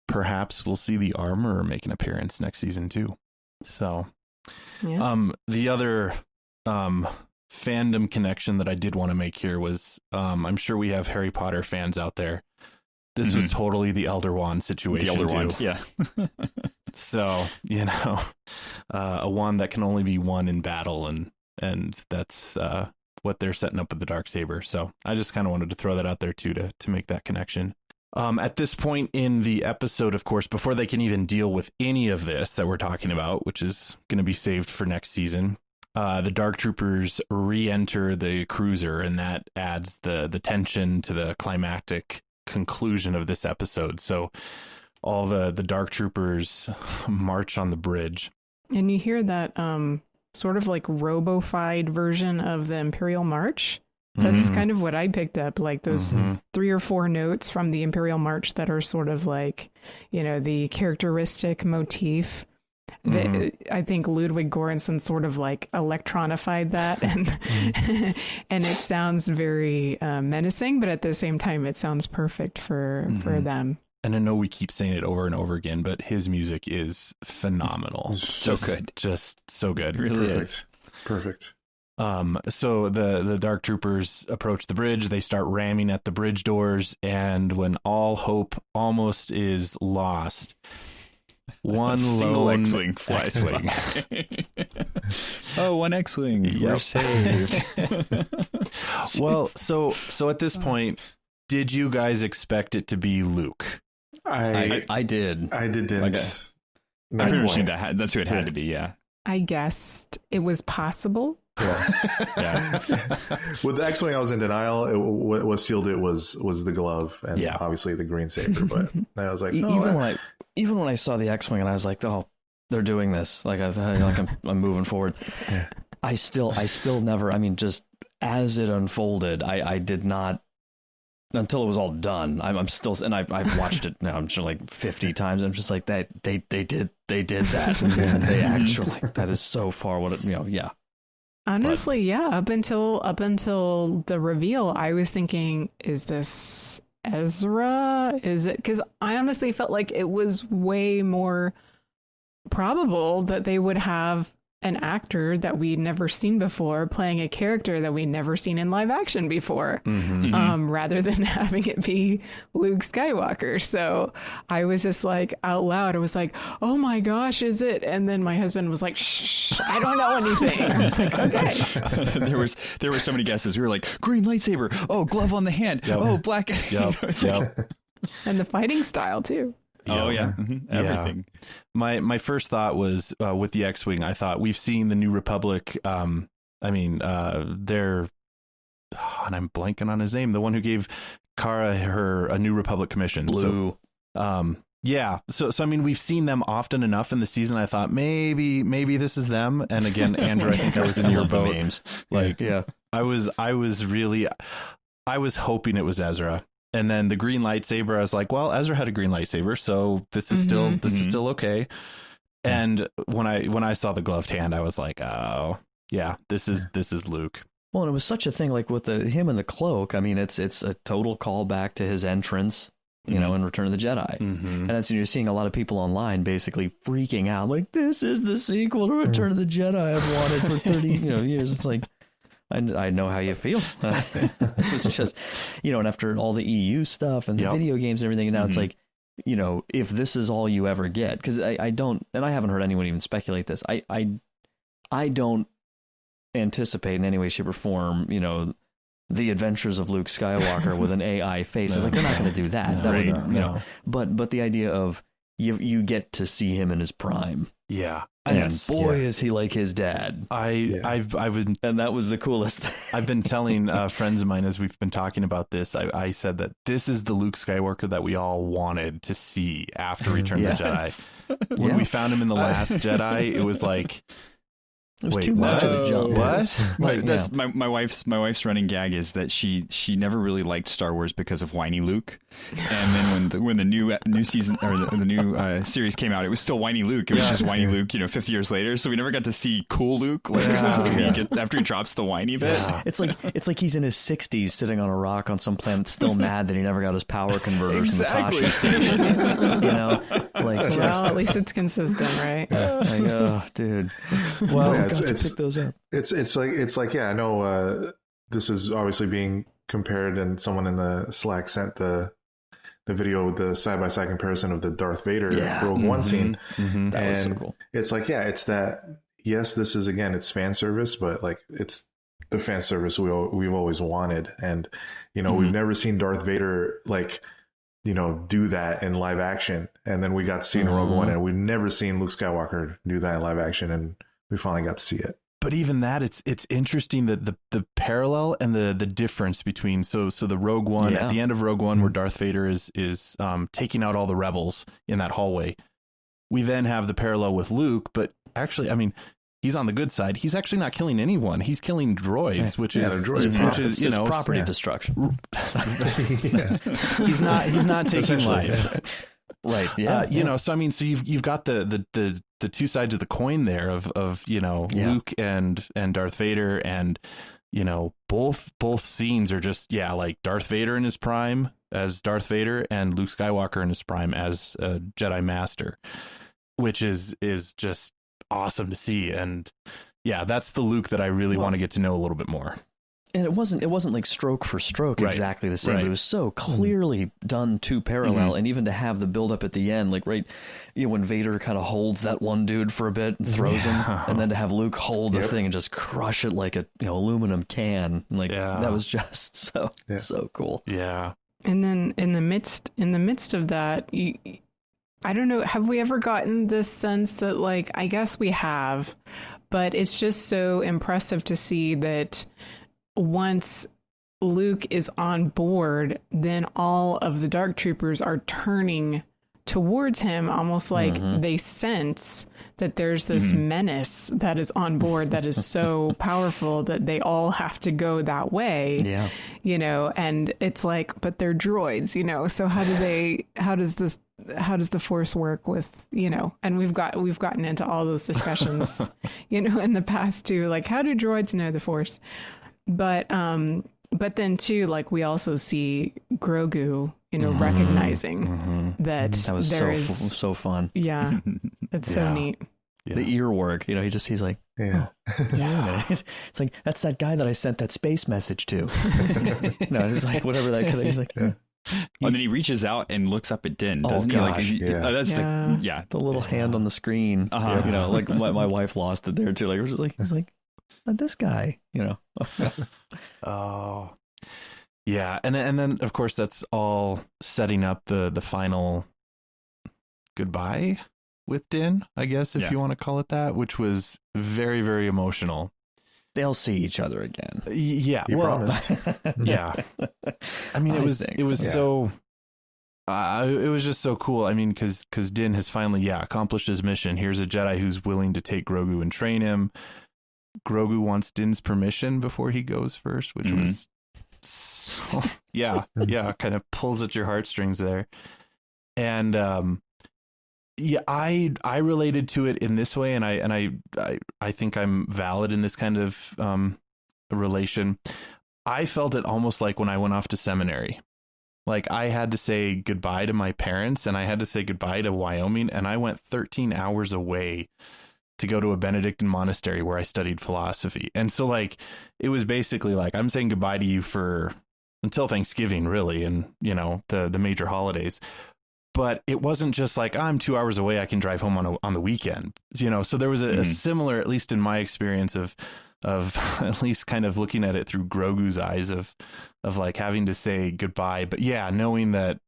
perhaps we'll see the Armorer make an appearance next season too. So the other fandom connection that I did want to make here was I'm sure we have Harry Potter fans out there. This was totally the Elder Wand situation. The Elder Wand, too. yeah. So, a wand that can only be won in battle, and that's what they're setting up with the Darksaber. So I just kind of wanted to throw that out there too to make that connection. At this point in the episode, of course, before they can even deal with any of this that we're talking about, which is going to be saved for next season, the Dark Troopers re-enter the cruiser, and that adds the tension to the climactic conclusion of this episode. So all the Dark Troopers march on the bridge. And you hear that sort of like robo-fied version of the Imperial March. That's kind of what I picked up, like those 3 or 4 notes from the Imperial March that are sort of like, the characteristic motif. I think Ludwig Göransson sort of like electronified that, and it sounds very menacing, but at the same time, it sounds perfect for them. And I know we keep saying it over and over again, but his music is phenomenal. Good. Just so good. It really is. Perfect. So the Dark Troopers approach the bridge. They start ramming at the bridge doors, and when all hope almost is lost, one single lone X-Wing flies by. Oh, one X-Wing. Yep. We're saved. Well, so at this point, did you guys expect it to be Luke? I did. I didn't. Okay. I pretty much knew that's who it had to be. Yeah. I guessed it was possible. Yeah. With the X-Wing, I was in denial. What sealed it was the glove and obviously the green saber. But I was like, even when I saw the X-Wing and I was like, oh, they're doing this. Like I'm moving forward. Yeah. I still never. I mean, just as it unfolded, I did not. Until it was all done, I'm still, and I've watched it now. I'm sure like 50 times. I'm just like that. They did that. They actually. That is so far what it. Yeah. Honestly, yeah. Up until the reveal, I was thinking, is this Ezra? Is it? Because I honestly felt like it was way more probable that they would have an actor that we'd never seen before playing a character that we'd never seen in live action before, rather than having it be Luke Skywalker. So I was just like out loud, I was like, oh my gosh, is it? And then my husband was like, shh, I don't know anything. I was like, okay. there were so many guesses. We were like, green lightsaber, oh, glove on the hand, oh, black. And the fighting style too. Oh yeah, everything. My first thought was with the X-Wing. I thought we've seen the New Republic. They're, and I'm blanking on his name. The one who gave Kara a New Republic commission. Blue. So, yeah. So I mean, we've seen them often enough in the season. I thought maybe this is them. And again, Andrew, I think I was in your boat. Memes. Like, yeah, I was hoping it was Ezra. And then the green lightsaber, I was like, well, Ezra had a green lightsaber, so this is still okay. And when I saw the gloved hand, I was like, oh yeah, this is Luke. Well, and it was such a thing, like with him and the cloak. I mean, it's a total callback to his entrance, in Return of the Jedi. And that's, you're seeing a lot of people online basically freaking out, like, this is the sequel to Return of the Jedi I've wanted for 30 years. It's like, I know how you feel. It's just, and after all the EU stuff and the video games and everything, and now it's like, if this is all you ever get, because I don't, and I haven't heard anyone even speculate this, I don't anticipate in any way, shape, or form, the adventures of Luke Skywalker with an AI face. Like, they're not going to do that. But the idea of you get to see him in his prime. Yeah. And is he like his dad. And that was the coolest thing. I've been telling friends of mine as we've been talking about this, I said that this is the Luke Skywalker that we all wanted to see after Return of the Jedi. When we found him in The Last Jedi, it was like, it was too much of a jump. What? That's my wife's running gag is that she never really liked Star Wars because of whiny Luke, and then when the new season or the new series came out, it was still whiny Luke. It was just whiny Luke, 50 years later. So we never got to see cool Luke after he drops the whiny bit. Yeah. It's like he's in his 60s sitting on a rock on some planet, still mad that he never got his power converters from the Tashi station. At least it's consistent, right? Oh, dude. Well. Pick those up. It's like I know this is obviously being compared, and someone in the Slack sent the video with the side-by-side comparison of the Darth Vader Rogue One scene. That was so cool. It's like, it's that, yes, this is, again, it's fan service, but like it's the fan service we've always wanted. And we've never seen Darth Vader do that in live action, and then we got to see it in Rogue One, and we've never seen Luke Skywalker do that in live action, and we finally got to see it. But even that, it's interesting that the parallel and the difference between so the Rogue One at the end of Rogue One, where Darth Vader is taking out all the rebels in that hallway. We then have the parallel with Luke, but actually, I mean, he's on the good side. He's actually not killing anyone. He's killing droids, which is property destruction. He's not taking life. Right. So I mean, so you've got the two sides of the coin there of Luke and Darth Vader, and both scenes are just like Darth Vader in his prime as Darth Vader and Luke Skywalker in his prime as a Jedi Master, which is just awesome to see. And that's the Luke that I really want to get to know a little bit more. And it wasn't like stroke for stroke exactly the same. But it was so clearly done to parallel, and even to have the build up at the end, like when Vader kind of holds that one dude for a bit and throws him, and then to have Luke hold the thing and just crush it like a aluminum can, that was just so cool. Yeah. And then in the midst of that, I don't know, have we ever gotten this sense that I guess we have, but it's just so impressive to see that once Luke is on board, then all of the Dark Troopers are turning towards him, almost like they sense that there's this menace that is on board that is so powerful that they all have to go that way. Yeah. And it's like, but they're droids, so how does the Force work with, and we've gotten into all those discussions, in the past too, like how do droids know the Force? But then too, we also see Grogu, recognizing that was so fun. Yeah. It's so neat. Yeah. The ear work, he's like, Yeah. Yeah. It's like, that's that guy that I sent that space message to. It's like whatever that guy. He's like, and then he reaches out and looks up at Din, doesn't he? Gosh, That's the little hand on the screen. Like my wife lost it there too. Like it's like this guy, Oh, yeah, and then of course that's all setting up the final goodbye with Din, I guess, if you want to call it that, which was very, very emotional. They'll see each other again. Yeah, you promised. Yeah, I mean, it was so. It was just so cool. I mean, because Din has finally accomplished his mission. Here's a Jedi who's willing to take Grogu and train him. Grogu wants Din's permission before he goes first, which was so, kind of pulls at your heartstrings there. And I related to it in this way, and I think I'm valid in this kind of relation. I felt it almost like when I went off to seminary. Like, I had to say goodbye to my parents, and I had to say goodbye to Wyoming, and I went 13 hours away to go to a Benedictine monastery where I studied philosophy. And so, like, it was basically like, I'm saying goodbye to you until Thanksgiving, really, and, the major holidays. But it wasn't just like, I'm 2 hours away, I can drive home on the weekend, so there was a similar, at least in my experience of at least kind of looking at it through Grogu's eyes of like having to say goodbye, but knowing that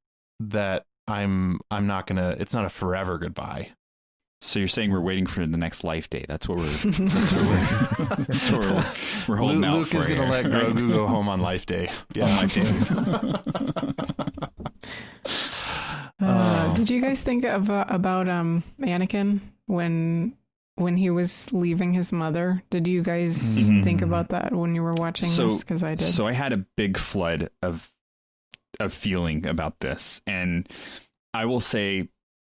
I'm not gonna, it's not a forever goodbye. So you're saying we're waiting for the next life day. That's what we're holding out Luke for. is going to let Grogu go home on life day. Yeah, on life day. Did you guys think about Anakin when he was leaving his mother? Did you guys think about that when you were watching this? Because I did. So I had a big flood of feeling about this, and I will say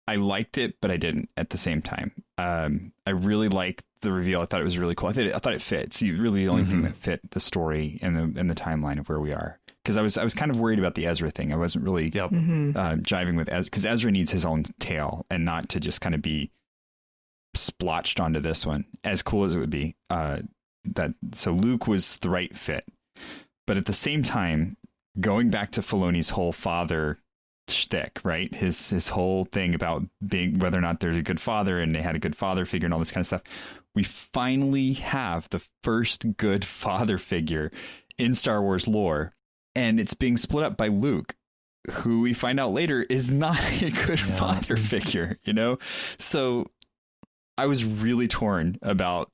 I liked it, but I didn't at the same time. I really liked the reveal. I thought it was really cool. I thought it fits. Really, the only thing that fit the story and the timeline of where we are. Because I was kind of worried about the Ezra thing. I wasn't really jiving with Ezra, because Ezra needs his own tale and not to just kind of be splotched onto this one. As cool as it would be, so Luke was the right fit, but at the same time, going back to Filoni's whole father shtick, right? His whole thing about being whether or not there's a good father, and they had a good father figure and all this kind of stuff. We finally have the first good father figure in Star Wars lore. And it's being split up by Luke, who we find out later is not a good father figure, So I was really torn about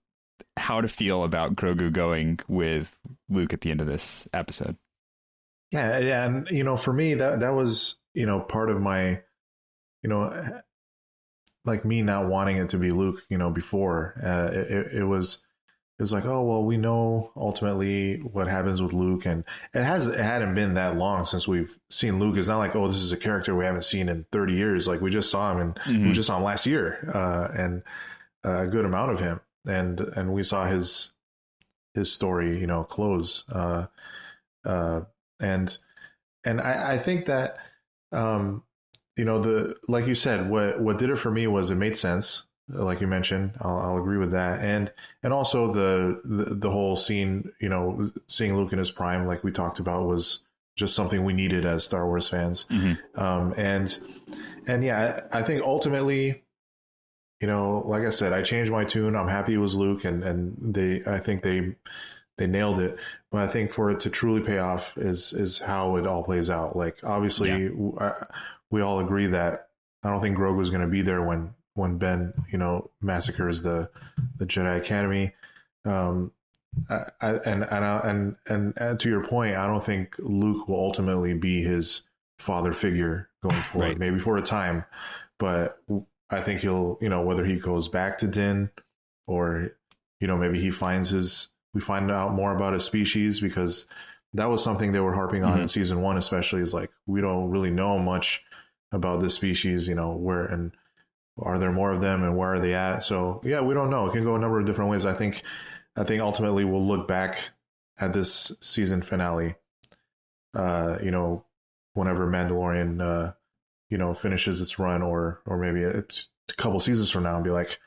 how to feel about Grogu going with Luke at the end of this episode. Yeah. And, for me, that was, part of my, like me not wanting it to be Luke, before. It was like, oh, well, we know ultimately what happens with Luke, and it hadn't been that long since we've seen Luke. It's not like, oh, this is a character we haven't seen in 30 years. Like, we just saw him, and we just saw him last year, and a good amount of him, and we saw his story, close. And I think that, like you said, what did it for me was it made sense. Like you mentioned, I'll agree with that, and also the whole scene, seeing Luke in his prime, like we talked about, was just something we needed as Star Wars fans. And I think ultimately, like I said, I changed my tune. I'm happy it was Luke, and I think they nailed it. But I think for it to truly pay off is how it all plays out. Like, obviously, we all agree that I don't think Grogu is going to be there when Ben, massacres the Jedi Academy. And to your point, I don't think Luke will ultimately be his father figure going forward. Right. Maybe for a time, but I think he'll, whether he goes back to Din, or maybe we find out more about his species, because that was something they were harping on in season 1, especially, is like, we don't really know much about this species, where and are there more of them, and where are they at? So we don't know. It can go a number of different ways. I think ultimately we'll look back at this season finale, whenever Mandalorian, finishes its run, or maybe it's a couple seasons from now, and be like,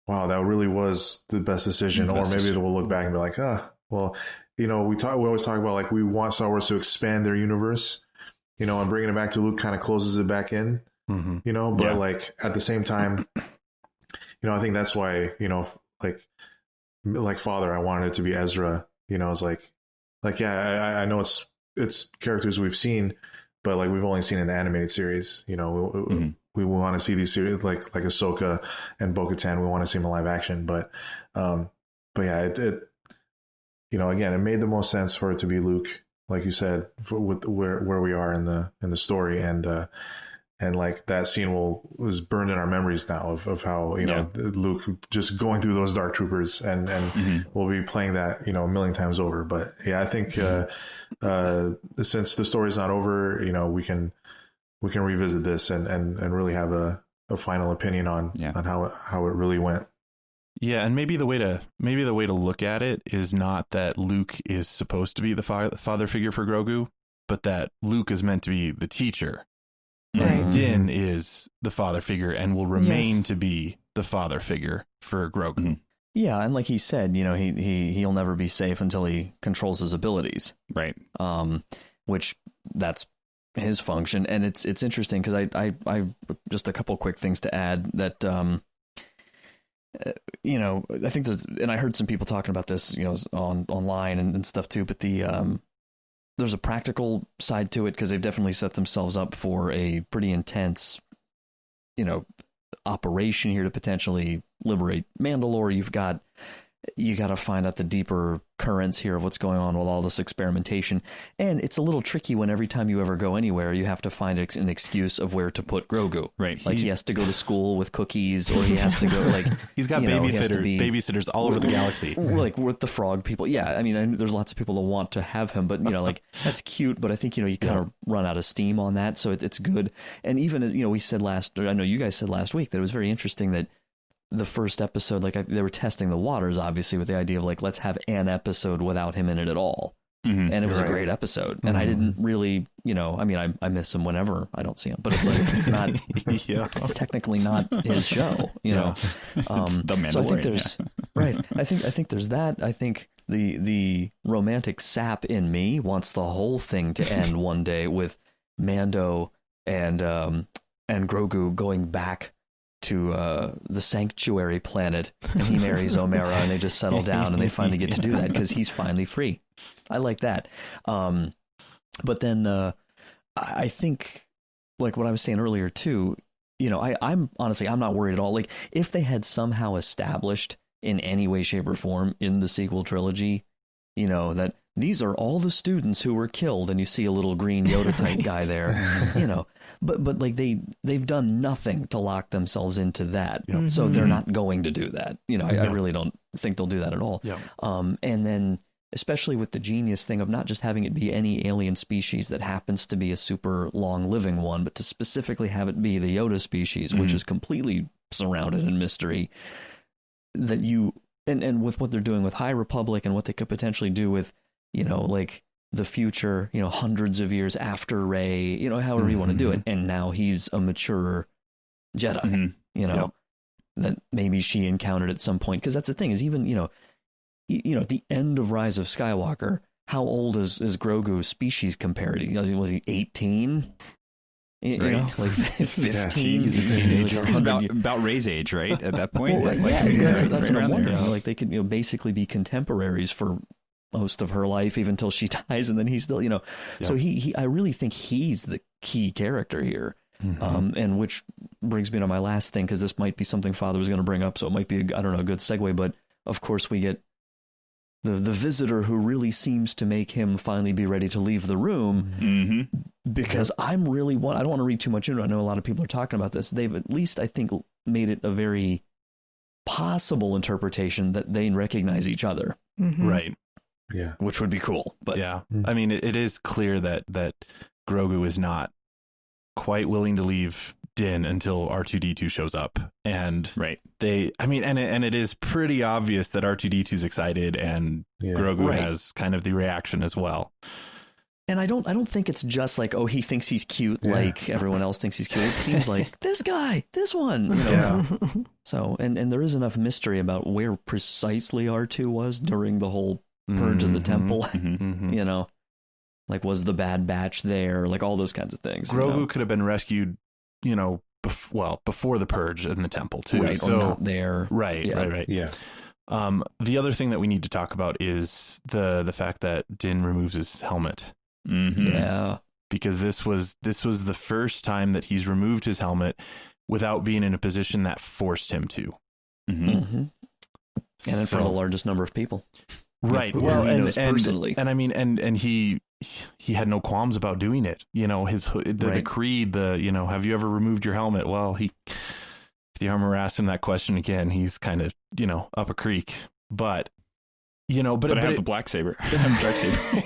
wow, that really was the best decision. Or maybe we'll look back and be like, well, we always talk about like we want Star Wars to expand their universe, and bringing it back to Luke kind of closes it back in, but like at the same time, I think that's why, like Father, I wanted it to be Ezra, it's like, I know it's characters we've seen, but like we've only seen in the animated series, we want to see these series like Ahsoka and Bo-Katan. We want to see them in live action, but yeah, it again, it made the most sense for it to be Luke, like you said, with where we are in the story, and like that scene was burned in our memories now of how Luke just going through those dark troopers, and we'll be playing that a million times over. But yeah, I think since the story's not over, we can revisit this and really have a final opinion on how it really went. Yeah, and maybe the way to look at it is not that Luke is supposed to be the father figure for Grogu, but that Luke is meant to be the teacher. And Din is the father figure and will remain to be the father figure for Grogu. Yeah, and like he said, he'll never be safe until he controls his abilities. Right. Which that's his function. And it's interesting because I just a couple quick things to add that I think and I heard some people talking about this, online and stuff too, but there's a practical side to it because they've definitely set themselves up for a pretty intense, operation here to potentially liberate Mandalore. You got to find out the deeper currents here of what's going on with all this experimentation. And it's a little tricky when every time you ever go anywhere, you have to find an excuse of where to put Grogu. Right. Like he has to go to school with cookies, or he has to go like... He's got babysitters all over the galaxy. Like with the frog people. Yeah, I mean, there's lots of people that want to have him, but, like, that's cute. But I think, you kind of run out of steam on that. So it's good. And even as, we said I know you guys said last week that it was very interesting that the first episode, they were testing the waters, obviously, with the idea of like, let's have an episode without him in it at all. And it was a great episode. And I didn't really, I miss him whenever I don't see him, but it's like, it's not, it's technically not his show, It's the Mandalorian. So I think there's, right. I think there's that. I think the romantic sap in me wants the whole thing to end one day with Mando and Grogu going back to the sanctuary planet, and he marries Omera, and they just settle down, and they finally get to do that because he's finally free. I like that. But then I think, like what I was saying earlier too, I'm honestly, I'm not worried at all. Like if they had somehow established in any way, shape, or form in the sequel trilogy, that these are all the students who were killed, and you see a little green Yoda type guy there, but like they've done nothing to lock themselves into that. So they're not going to do that. I really don't think they'll do that at all. And then especially with the genius thing of not just having it be any alien species that happens to be a super long living one, but to specifically have it be the Yoda species, which is completely surrounded in mystery, that and with what they're doing with High Republic and what they could potentially do with, like the future, hundreds of years after Rey, however you want to do it. And now he's a mature Jedi, that maybe she encountered at some point. Because that's the thing is even, at the end of Rise of Skywalker, how old is Grogu's species compared? Was he 18? Like 15. He's a teenager. He's about Rey's age, right? At that point. Well, that's what I'm wondering. Like they could, basically be contemporaries for most of her life, even until she dies, and then he's still, So he I really think he's the key character here. And which brings me to my last thing, because this might be something Father was going to bring up, so it might be a good segue. But of course, we get the visitor who really seems to make him finally be ready to leave the room. Because I don't want to read too much into it. I know a lot of people are talking about this. They've at least, I think, made it a very possible interpretation that they recognize each other. Right. Yeah. Which would be cool. But yeah, I mean, it is clear that Grogu is not quite willing to leave Din until R2d2 shows up. And and it is pretty obvious that R2d2 is excited, and Grogu has kind of the reaction as well. And I don't think it's just like, oh, he thinks he's cute like everyone else thinks he's cute. It seems like this guy, this one, you know. Yeah. So, and there is enough mystery about where precisely R2 was during the whole purge of the temple. You know, like, was the Bad Batch there? Like, all those kinds of things. Grogu could have been rescued, you know, before the purge in the temple too. Right, so or not there. Right. Yeah. The other thing that we need to talk about is the fact that Din removes his helmet. Yeah, because this was the first time that he's removed his helmet without being in a position that forced him to. And in front of the largest number of people. Right. Yeah, well, and personally, and I mean, and he had no qualms about doing it. You know, the creed, you know, have you ever removed your helmet? Well, if the armor asked him that question again, he's kind of, you know, up a creek. But, you know, but I have the black saber. I have Dark Saber.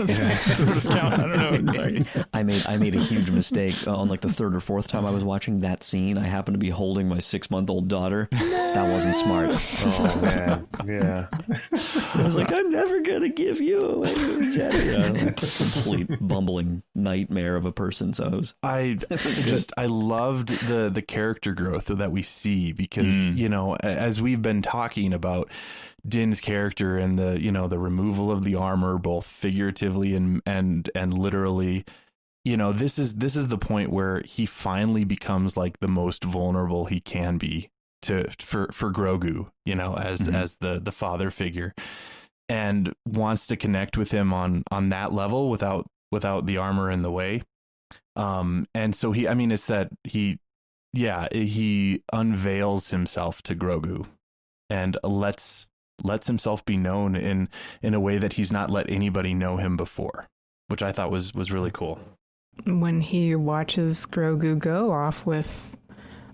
Does this count? I don't know. Sorry. I made a huge mistake on like the third or fourth time I was watching that scene. I happened to be holding my 6-month-old daughter. That wasn't smart. Oh man, yeah. I was like, I'm never gonna give you away to a Jedi. Complete bumbling nightmare of a person. So I loved the character growth that we see because you know, as we've been talking about Din's character and the, you know, the removal of the armor, both figuratively and literally, you know, this is the point where he finally becomes like the most vulnerable he can be for Grogu, you know, as the father figure, and wants to connect with him on that level without the armor in the way. And so it's that he unveils himself to Grogu and lets himself be known in a way that he's not let anybody know him before, which I thought was really cool. When he watches Grogu go off with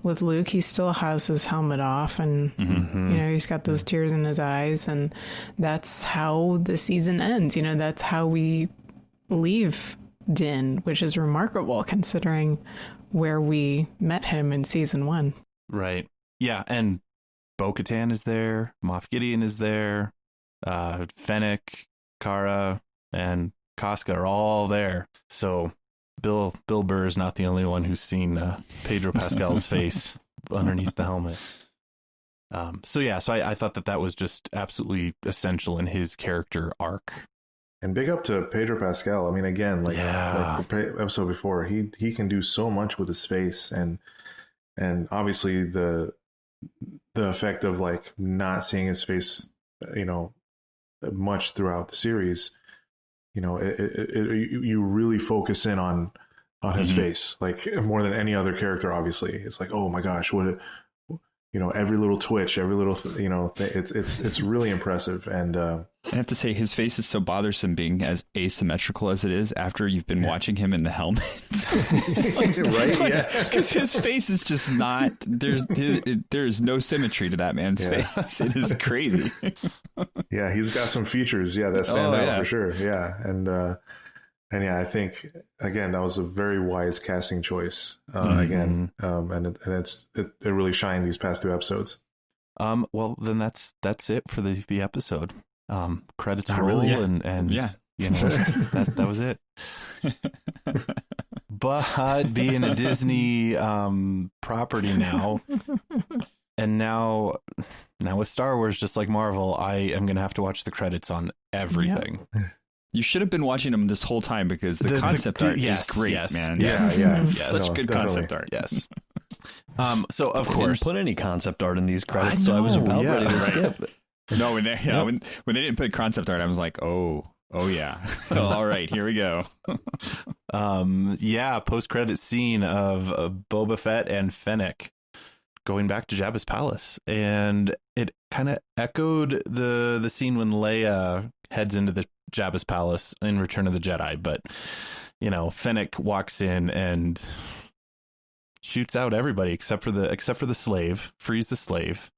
Luke, he still has his helmet off, and you know, he's got those tears in his eyes, and that's how the season ends. You know, that's how we leave Din, which is remarkable considering where we met him in season 1. Right. Yeah, and Bo-Katan is there, Moff Gideon is there, Fennec, Cara, and Casca are all there. So Bill Burr is not the only one who's seen Pedro Pascal's face underneath the helmet. So I thought that was just absolutely essential in his character arc. And big up to Pedro Pascal. I mean, again, like the episode before, he can do so much with his face, and obviously the effect of like not seeing his face, you know, much throughout the series, you know, you really focus in on his face, like more than any other character. Obviously, it's like, oh my gosh, what, you know, every little twitch, every little, you know, it's really impressive. And I have to say, his face is so bothersome being as asymmetrical as it is after you've been watching him in the helmet. Right? Yeah. Because his face is just not, there's no symmetry to that man's face. It is crazy. Yeah, he's got some features, that stand out for sure. Yeah. And yeah, I think again that was a very wise casting choice. And it really shined these past 2 episodes. Well, then that's it for the episode. Credits roll and you know, that was it. But being a Disney property now, and now with Star Wars, just like Marvel, I am gonna have to watch the credits on everything. Yep. You should have been watching them this whole time because the concept art is great, man. Such good concept art. Yes. So of they course, didn't put any concept art in these credits, so I was about ready to skip. No, when they didn't put concept art, I was like, oh yeah, all right, here we go. Post-credit scene of Boba Fett and Fennec going back to Jabba's palace, and it kind of echoed the scene when Leia heads into the Jabba's palace in Return of the Jedi, but you know, Fennec walks in and shoots out everybody except for the slave, frees the slave,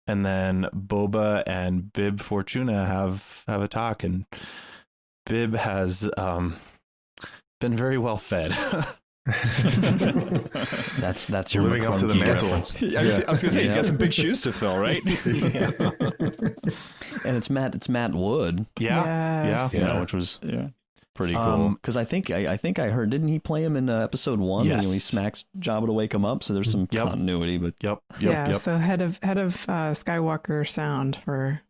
and then Boba and Bib Fortuna have a talk, and Bib has been very well fed. That's your living up to the mantle. I was gonna say he's got some big shoes to fill, right? And it's Matt Wood. Yeah, which was Pretty cool. Because I think I heard, didn't he play him in episode 1 when he smacks Jabba to wake him up? So there's some continuity. But So head of Skywalker sound for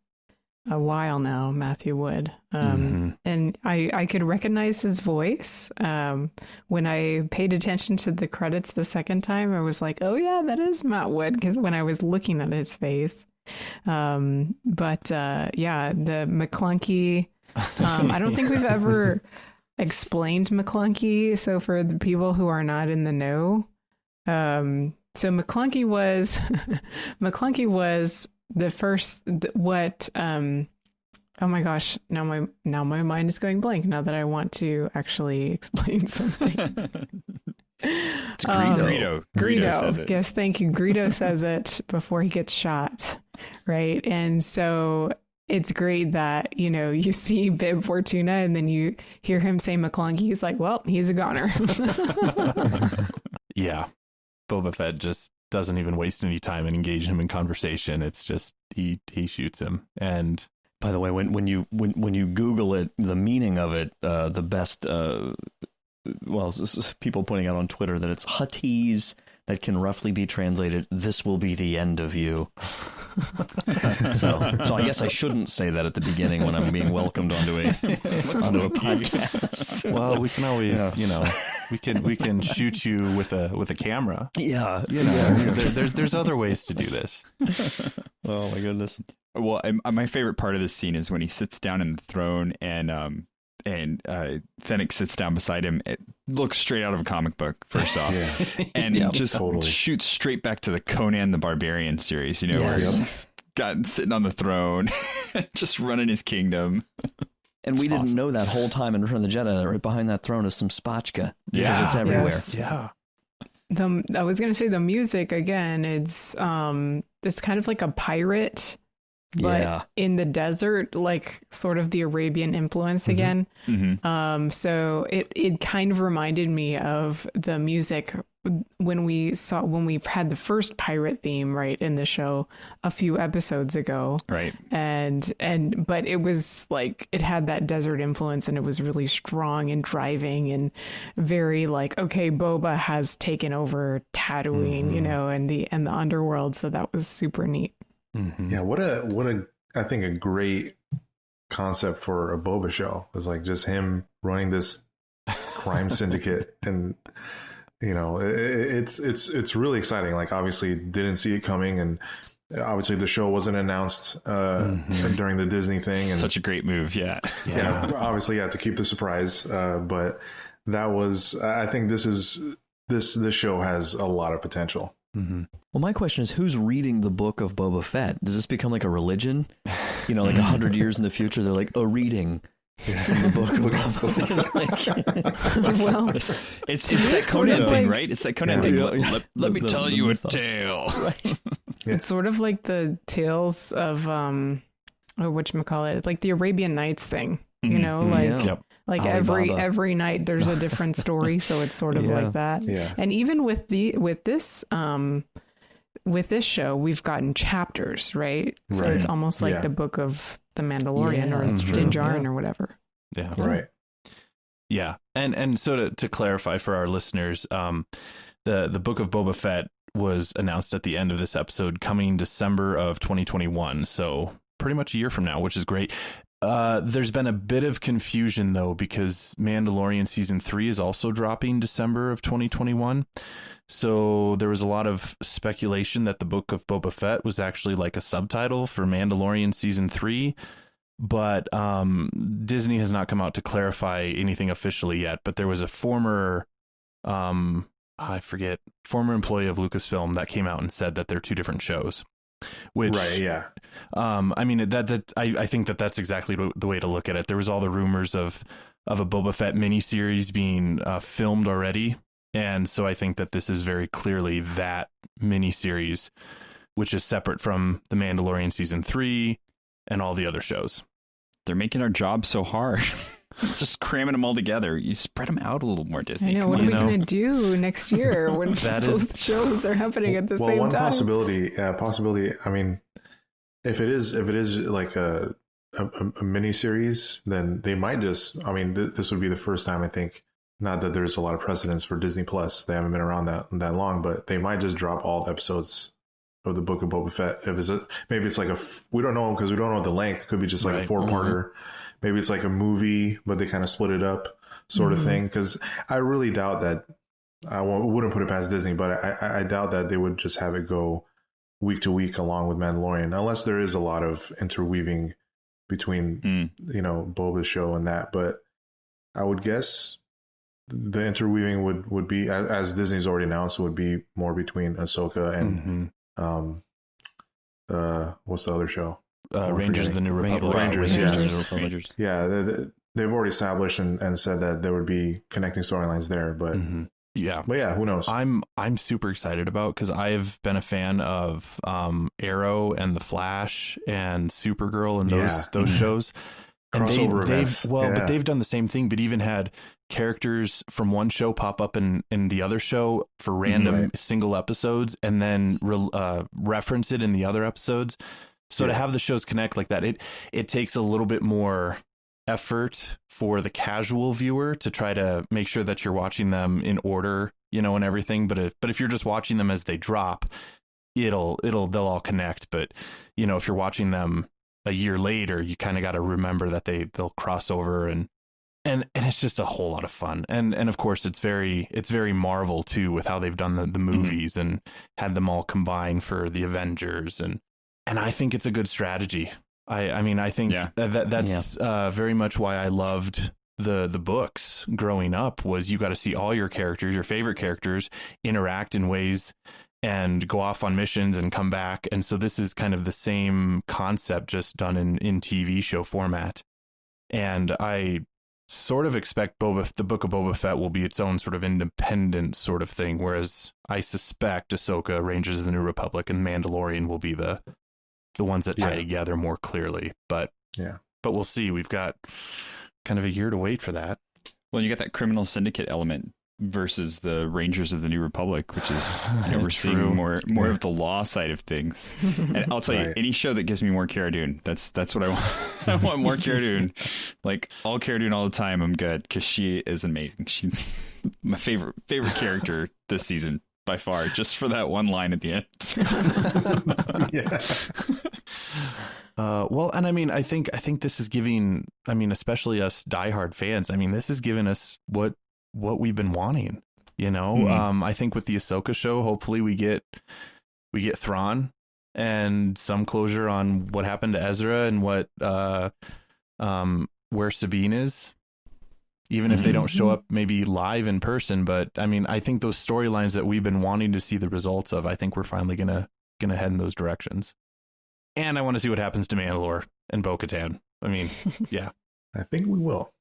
a while now, Matthew Wood. And I could recognize his voice. When I paid attention to the credits the second time, I was like, oh yeah, that is Matt Wood, because when I was looking at his face. The McClunky, I don't think we've ever explained McClunky. So for the people who are not in the know, so McClunky was the first oh my gosh, now my mind is going blank now that I want to actually explain something. It's Greedo says it. Yes, thank you. Greedo says it before he gets shot, right? And so it's great that, you see Bib Fortuna and then you hear him say McClunky. He's like, well, he's a goner. Yeah. Boba Fett just doesn't even waste any time and engage him in conversation. It's just he shoots him. And by the way, when you Google it, the meaning of it, the best people pointing out on Twitter that it's Huttese that can roughly be translated, "This will be the end of you." so I guess I shouldn't say that at the beginning when I'm being welcomed onto a podcast. Well, we can always, we can shoot you with a camera. Yeah, there's other ways to do this. Oh my goodness. Well, my favorite part of this scene is when he sits down in the throne and Fennec sits down beside him. It looks straight out of a comic book, first off. Shoots straight back to the Conan the Barbarian series, where he's sitting on the throne, just running his kingdom. And we didn't know that whole time in Return of the Jedi that right behind that throne is some spotchka, because it's everywhere. Yes. Yeah. I was going to say the music again, it's kind of like a pirate, but in the desert, like sort of the Arabian influence again. Mm-hmm. So it kind of reminded me of the music when we've had the first pirate theme right in the show a few episodes ago. Right. But it was like, it had that desert influence and it was really strong and driving and very like, okay, Boba has taken over Tatooine, and the underworld. So that was super neat. Mm-hmm. Yeah, what a I think a great concept for a Boba show is like just him running this crime syndicate, and it's really exciting. Like obviously didn't see it coming, and obviously the show wasn't announced during the Disney thing. And such a great move, yeah. Obviously, to keep the surprise, but that was I think this show has a lot of potential. Mm-hmm. Well, my question is, who's reading the book of Boba Fett? Does this become like a religion? Like 100 years in the future, they're like, reading from the book of Boba Fett. Well, it's that Conan thing, right? It's that Conan thing. Let me tell you a tale. Right. It's sort of like the tales of whatchamacallit, it's like the Arabian Nights thing, Like every night there's a different story, so it's sort of like that. Yeah. And even with this show, we've gotten chapters, right? So it's almost like the book of the Mandalorian or Din Djarin or whatever. Yeah. Right. Yeah. And so to clarify for our listeners, the book of Boba Fett was announced at the end of this episode, coming December of 2021. So pretty much a year from now, which is great. There's been a bit of confusion, though, because Mandalorian Season 3 is also dropping December of 2021. So there was a lot of speculation that the Book of Boba Fett was actually like a subtitle for Mandalorian Season 3. But Disney has not come out to clarify anything officially yet. But there was a former employee of Lucasfilm that came out and said that they're two different shows. Which, right, yeah. I mean, I think that's exactly the way to look at it. There was all the rumors of a Boba Fett miniseries being filmed already, and so I think that this is very clearly that miniseries, which is separate from the Mandalorian Season 3 and all the other shows. They're making our job so hard. Just cramming them all together. You spread them out a little more, Disney. I know. What are we going to do next year when both shows are happening at the same time? Well, one possibility. I mean, if it is like a a mini series, then they might just. I mean, this would be the first time, I think. Not that there's a lot of precedence for Disney Plus; they haven't been around that long, but they might just drop all the episodes of the Book of Boba Fett. Maybe it's like we don't know because we don't know the length. It could be just like a 4-parter. Maybe it's like a movie, but they kind of split it up, sort of thing. Because I really doubt that. I wouldn't put it past Disney, but I doubt that they would just have it go week to week along with Mandalorian, unless there is a lot of interweaving between Boba's show and that. But I would guess the interweaving would be, as Disney's already announced, would be more between Ahsoka and what's the other show? Rangers of the New Republic. Rangers. Yeah, they've already established and said that there would be connecting storylines there, but but yeah, who knows? I'm super excited about, because I've been a fan of Arrow and The Flash and Supergirl and those shows. And crossover events. But they've done the same thing, but even had characters from one show pop up in the other show for random single episodes, and then reference it in the other episodes. So to have the shows connect like that, it takes a little bit more effort for the casual viewer to try to make sure that you're watching them in order, and everything. But if you're just watching them as they drop, they'll all connect. But if you're watching them a year later, you kind of got to remember that they'll cross over, and it's just a whole lot of fun. And of course it's very Marvel too, with how they've done the movies and had them all combine for the Avengers, and I think it's a good strategy. I think that's very much why I loved the books growing up, was you got to see all your characters, your favorite characters, interact in ways and go off on missions and come back. And so this is kind of the same concept, just done in TV show format. And I sort of expect the Book of Boba Fett will be its own sort of independent sort of thing, whereas I suspect Ahsoka, Rangers of the New Republic, and Mandalorian will be the ones that tie together more clearly. But we'll see. We've got kind of a year to wait for that. Well, you got that criminal syndicate element versus the Rangers of the New Republic, which is we're seeing more of the law side of things. And I'll tell you, any show that gives me more Cara Dune, that's what I want. I want more Cara Dune, like all Cara Dune all the time. I'm good, because she is amazing. She's my favorite character this season by far, just for that one line at the end. Well, and I think this is giving, especially us diehard fans, this is giving us what we've been wanting, I think with the Ahsoka show, hopefully we get Thrawn and some closure on what happened to Ezra and what where Sabine is, even if they don't show up maybe live in person. But I think those storylines that we've been wanting to see the results of, I think we're finally gonna head in those directions. And I want to see what happens to Mandalore and Bo-Katan. Yeah, I think we will.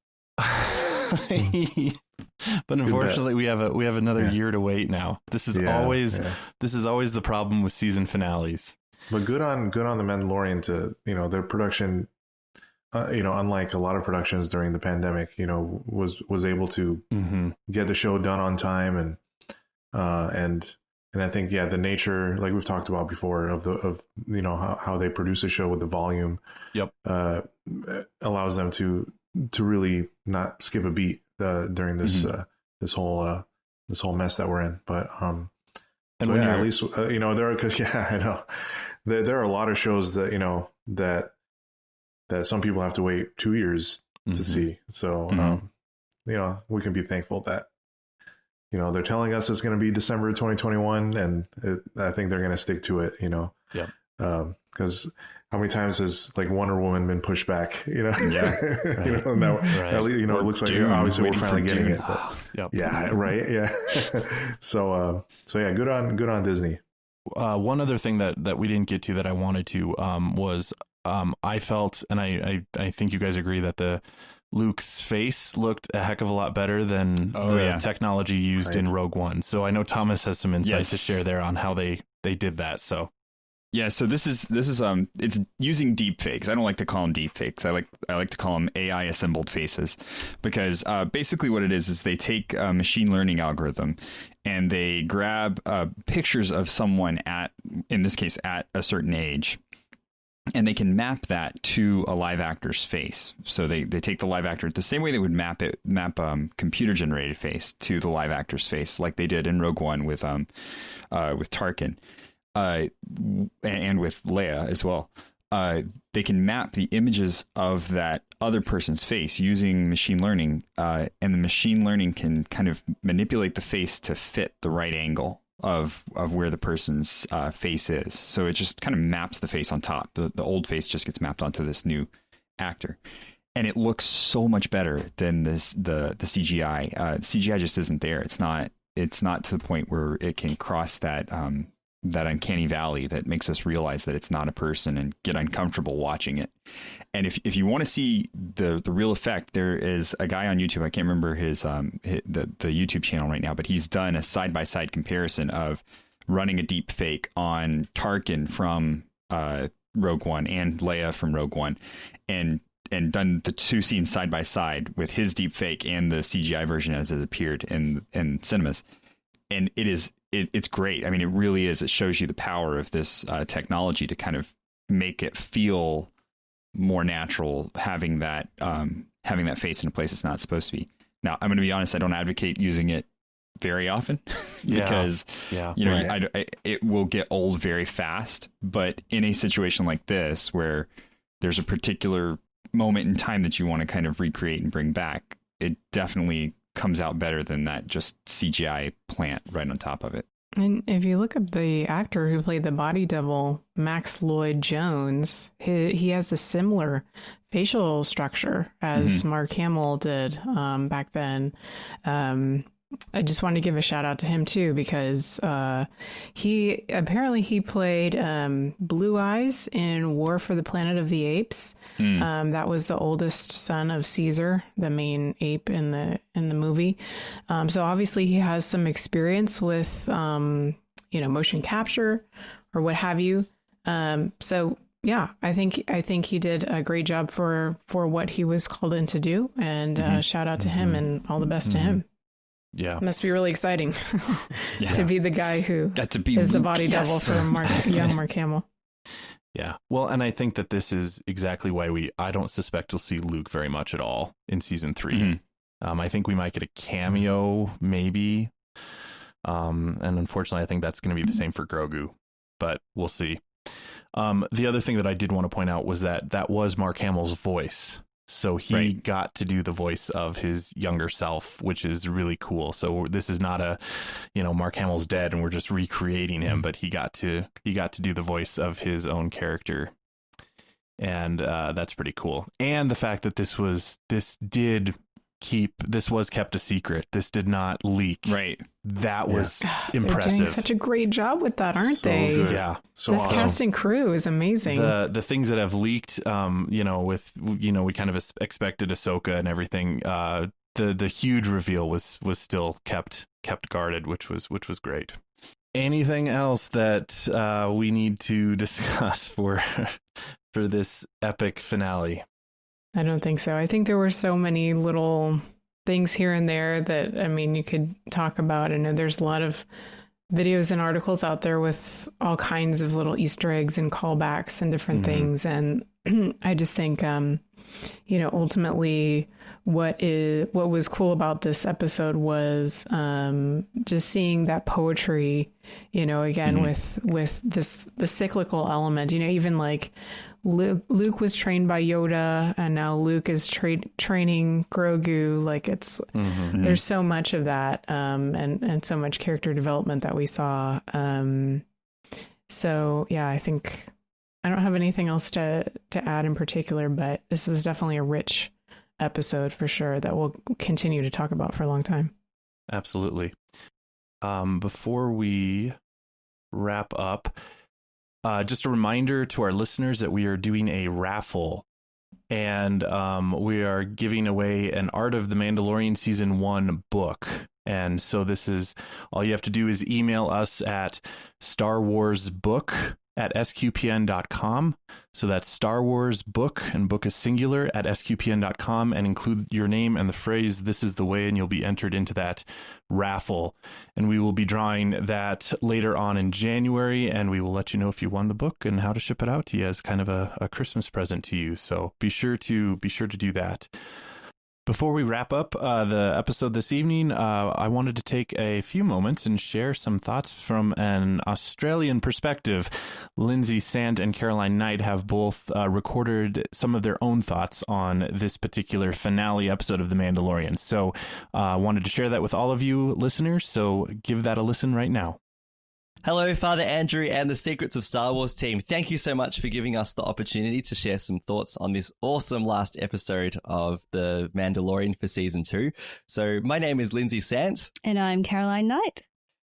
But unfortunately, we have another year to wait now. This is always the problem with season finales. But good on the Mandalorian to their production. Unlike a lot of productions during the pandemic, was able to get the show done on time, and I think the nature, like we've talked about before, of how they produce a show with the volume, allows them to really not skip a beat during this this whole mess that we're in. But at least there are, cause I know there are a lot of shows that some people have to wait 2 years to see. So we can be thankful that they're telling us it's going to be December 2021, and I think they're going to stick to it. Because how many times has Wonder Woman been pushed back? It looks like obviously we're finally getting it. So good on Disney. One other thing that we didn't get to that I wanted to was I felt, and I think you guys agree, that the Luke's face looked a heck of a lot better than the technology used in Rogue One. So I know Thomas has some insight to share there on how they did that. So. Yeah, so this is it's using deep fakes. I don't like to call them deep fakes. I like to call them AI assembled faces, because basically what it is they take a machine learning algorithm and they grab pictures of someone in this case at a certain age, and they can map that to a live actor's face. So they take the live actor the same way they would map computer generated face to the live actor's face, like they did in Rogue One with Tarkin, and with Leia as well. They can map the images of that other person's face using machine learning, and the machine learning can kind of manipulate the face to fit the right angle of where the person's face is. So it just kind of maps the face on top. The old face just gets mapped onto this new actor, and it looks so much better than the CGI. CGI just isn't there. It's not to the point where it can cross that uncanny valley that makes us realize that it's not a person and get uncomfortable watching it. And if you want to see the real effect, there is a guy on YouTube. I can't remember the YouTube channel right now, but he's done a side-by-side comparison of running a deep fake on Tarkin from Rogue One and Leia from Rogue One, and done the two scenes side by side with his deep fake and the CGI version as it appeared in cinemas. And it's great. I mean, it really is. It shows you the power of this technology to kind of make it feel more natural, having that face in a place it's not supposed to be. Now, I'm going to be honest. I don't advocate using it very often because it will get old very fast. But in a situation like this, where there's a particular moment in time that you want to kind of recreate and bring back, it definitely comes out better than that just CGI plant right on top of it. And if you look up the actor who played the body double, Max Lloyd Jones, he has a similar facial structure as Mark Hamill did back then. I just wanted to give a shout out to him too, because he played Blue Eyes in War for the Planet of the Apes. That was the oldest son of Caesar, the main ape in the movie. So obviously he has some experience with motion capture or what have you. So yeah, I think he did a great job for what he was called in to do, and shout out to him and all the best to him. Yeah, it must be really exciting to be the guy who is the body double for young Mark Hamill. Yeah, well, and I think that this is exactly why I don't suspect we'll see Luke very much at all in season 3. I think we might get a cameo, maybe, and unfortunately, I think that's going to be the same for Grogu, but we'll see. The other thing that I did want to point out was that was Mark Hamill's voice. So he got to do the voice of his younger self, which is really cool. So this is not Mark Hamill's dead and we're just recreating him, but he got to do the voice of his own character. And that's pretty cool. And the fact that this was kept a secret. This did not leak. Right. That was impressive. They're doing such a great job with that, aren't they? Good. Yeah. So this awesome. cast and crew is amazing. The things that have leaked, we kind of expected Ahsoka and everything. The huge reveal was still kept guarded, which was great. Anything else that we need to discuss for this epic finale? I don't think so. I think there were so many little things here and there that, you could talk about. I know there's a lot of videos and articles out there with all kinds of little Easter eggs and callbacks and different things. And I just think, ultimately what was cool about this episode was just seeing that poetry, again, with the cyclical element, even like Luke was trained by Yoda, and now Luke is training Grogu. Like there's so much of that, and so much character development that we saw. So yeah, I think I don't have anything else to add in particular, but this was definitely a rich episode for sure that we'll continue to talk about for a long time. Absolutely. Before we wrap up, just a reminder to our listeners that we are doing a raffle, and we are giving away an Art of the Mandalorian Season 1 book. And so this is all you have to do is email us at starwarsbook at sqpn.com. So that's Star Wars book, and book is singular, at sqpn.com, and include your name and the phrase "This is the way," and you'll be entered into that raffle. And we will be drawing that later on in January, and we will let you know if you won the book and how to ship it out to you as kind of a Christmas present to you. So be sure to do that. Before we wrap up the episode this evening, I wanted to take a few moments and share some thoughts from an Australian perspective. Lindsay Sant and Caroline Knight have both recorded some of their own thoughts on this particular finale episode of The Mandalorian. So I wanted to share that with all of you listeners, so give that a listen right now. Hello, Father Andrew and the Secrets of Star Wars team. Thank you so much for giving us the opportunity to share some thoughts on this awesome last episode of The Mandalorian for Season 2. So my name is Lindsay Sant. And I'm Caroline Knight.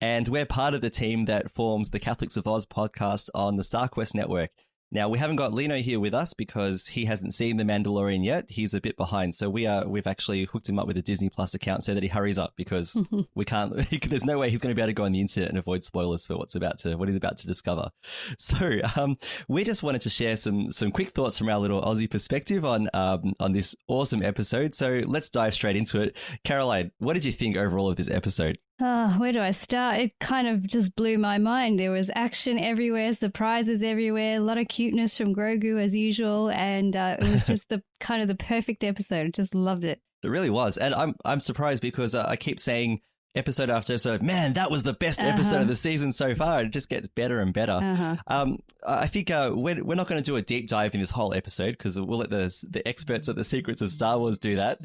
And we're part of the team that forms the Catholics of Oz podcast on the StarQuest network. Now, we haven't got Lino here with us because he hasn't seen The Mandalorian yet. He's a bit behind. So we've actually hooked him up with a Disney Plus account so that he hurries up, because we can't. There's no way he's going to be able to go on the internet and avoid spoilers for what he's about to discover. So we just wanted to share some quick thoughts from our little Aussie perspective on this awesome episode. So let's dive straight into it. Caroline, what did you think overall of this episode? Where do I start? It kind of just blew my mind. There was action everywhere, surprises everywhere, a lot of cuteness from Grogu as usual, and it was just the kind of the perfect episode. I just loved it. It really was, and I'm surprised because I keep saying episode after episode, man, that was the best episode of the season so far. It just gets better and better. I think we're not going to do a deep dive in this whole episode because we'll let the experts at the Secrets of Star Wars do that.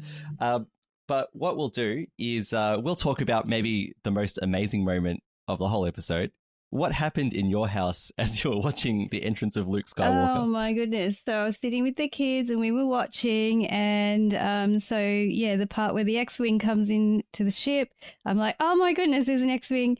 But what we'll do is we'll talk about maybe the most amazing moment of the whole episode. What happened in your house as you were watching the entrance of Luke Skywalker? Oh, my goodness. So I was sitting with the kids and we were watching. And the part where the X-Wing comes into the ship, I'm like, oh, my goodness, there's an X-Wing.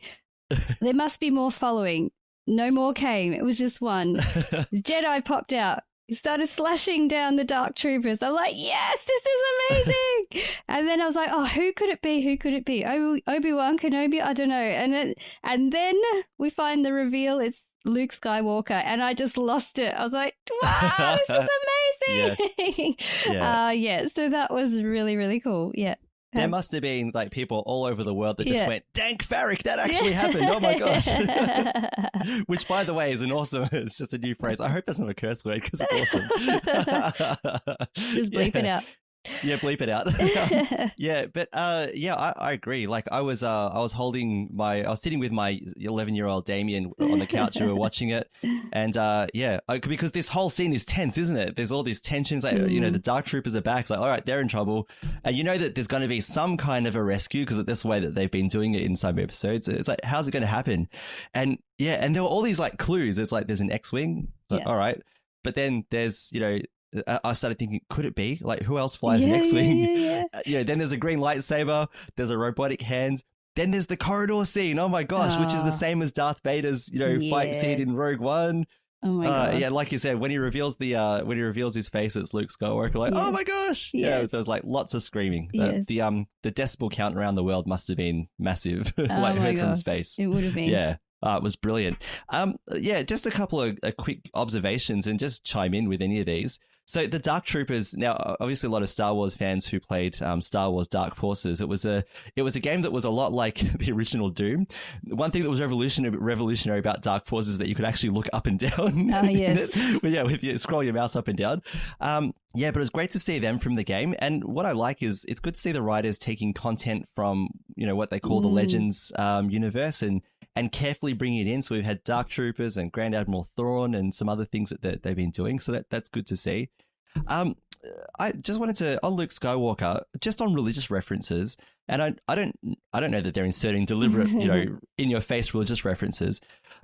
There must be more following. No more came. It was just one. This Jedi popped out. He started slashing down the Dark Troopers. I'm like, yes, this is amazing. And then I was like, oh, who could it be? Who could it be? Obi-Wan Kenobi? I don't know. And then we find the reveal. It's Luke Skywalker. And I just lost it. I was like, wow, this is amazing. Yes. Yeah. So that was really, really cool. Yeah. There must have been like people all over the world that just went, Dank Farrik, that actually happened. Oh my gosh. Which, by the way, is it's just a new phrase. I hope that's not a curse word because it's awesome. Just bleep it out. Yeah, bleep it out. I agree. Like I was sitting with my 11-year-old Damien on the couch. We were watching it, and because this whole scene is tense, isn't it? There's all these tensions. Like the Dark Troopers are back. It's like, all right, they're in trouble, and you know that there's going to be some kind of a rescue because that's the way that they've been doing it in some episodes. It's like, how's it going to happen? And there were all these like clues. It's like there's an X-wing. Like, all right, but then there's I started thinking, could it be? Like, who else flies an X-Wing? Then there's a green lightsaber. There's a robotic hand. Then there's the corridor scene. Oh my gosh, which is the same as Darth Vader's, fight scene in Rogue One. Oh my gosh. Like you said, when he reveals his face, it's Luke Skywalker. Like, oh my gosh. Yeah, there's like lots of screaming. Yes. The decibel count around the world must have been massive. Like heard from space. It would have been. Yeah. It was brilliant. Just a couple of quick observations and just chime in with any of these. So the Dark Troopers, now obviously a lot of Star Wars fans who played Star Wars Dark Forces, it was a game that was a lot like the original Doom. One thing that was revolutionary about Dark Forces is that you could actually look up and down. Oh, yes. With you scroll your mouse up and down. But it was great to see them from the game. And what I like is it's good to see the writers taking content from, what they call the Legends universe and carefully bringing it in. So we've had Dark Troopers and Grand Admiral Thrawn and some other things that they've been doing. So that's good to see. I just wanted to, on Luke Skywalker, just on religious references, and I don't know that they're inserting deliberate, in your face religious references,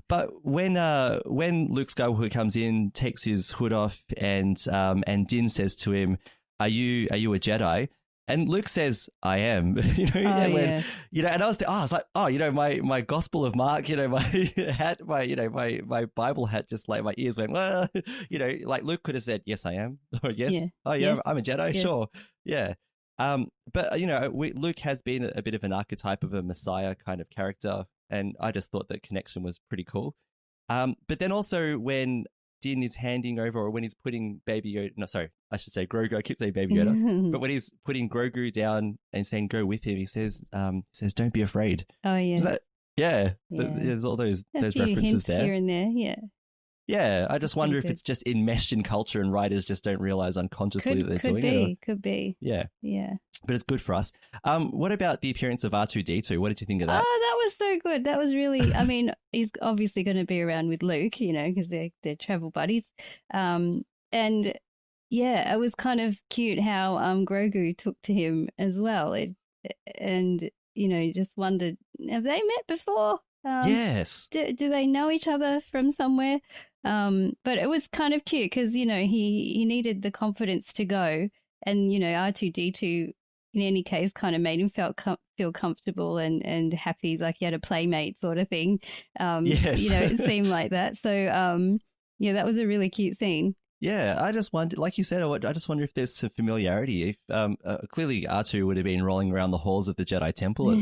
but when Luke Skywalker comes in, takes his hood off, and Din says to him, "Are you a Jedi?" And Luke says, "I am." And I was like, my Gospel of Mark, my hat, my Bible hat, just like my ears went, well, like Luke could have said, "Yes, I am," or "Yes, yeah. oh yeah, Yes. I'm a Jedi, Yes. sure, yeah." But Luke has been a bit of an archetype of a Messiah kind of character, and I just thought that connection was pretty cool. But then also when Din is handing over, or when he's putting Baby Yoda, no, sorry, I should say Grogu. I keep saying Baby Yoda, but when he's putting Grogu down and saying "go with him," he says, "Don't be afraid." Oh yeah, there's all those references there here and there. Yeah. I just wonder if it's just enmeshed in culture and writers just don't realize unconsciously that they're doing it. Could be. Yeah. But it's good for us. What about the appearance of R2D2? What did you think of that? Oh, that was so good. That was really, I mean, he's obviously going to be around with Luke, because they're travel buddies. And yeah, it was kind of cute how Grogu took to him as well. And just wondered, have they met before? Yes. Do they know each other from somewhere? But it was kind of cute because, he needed the confidence to go. And, R2D2, in any case, kind of made him feel comfortable and happy, like he had a playmate sort of thing. Yes. It seemed like that. So, that was a really cute scene. Yeah, I just wonder, like you said, I just wonder if there's some familiarity. If clearly R2 would have been rolling around the halls of the Jedi Temple, and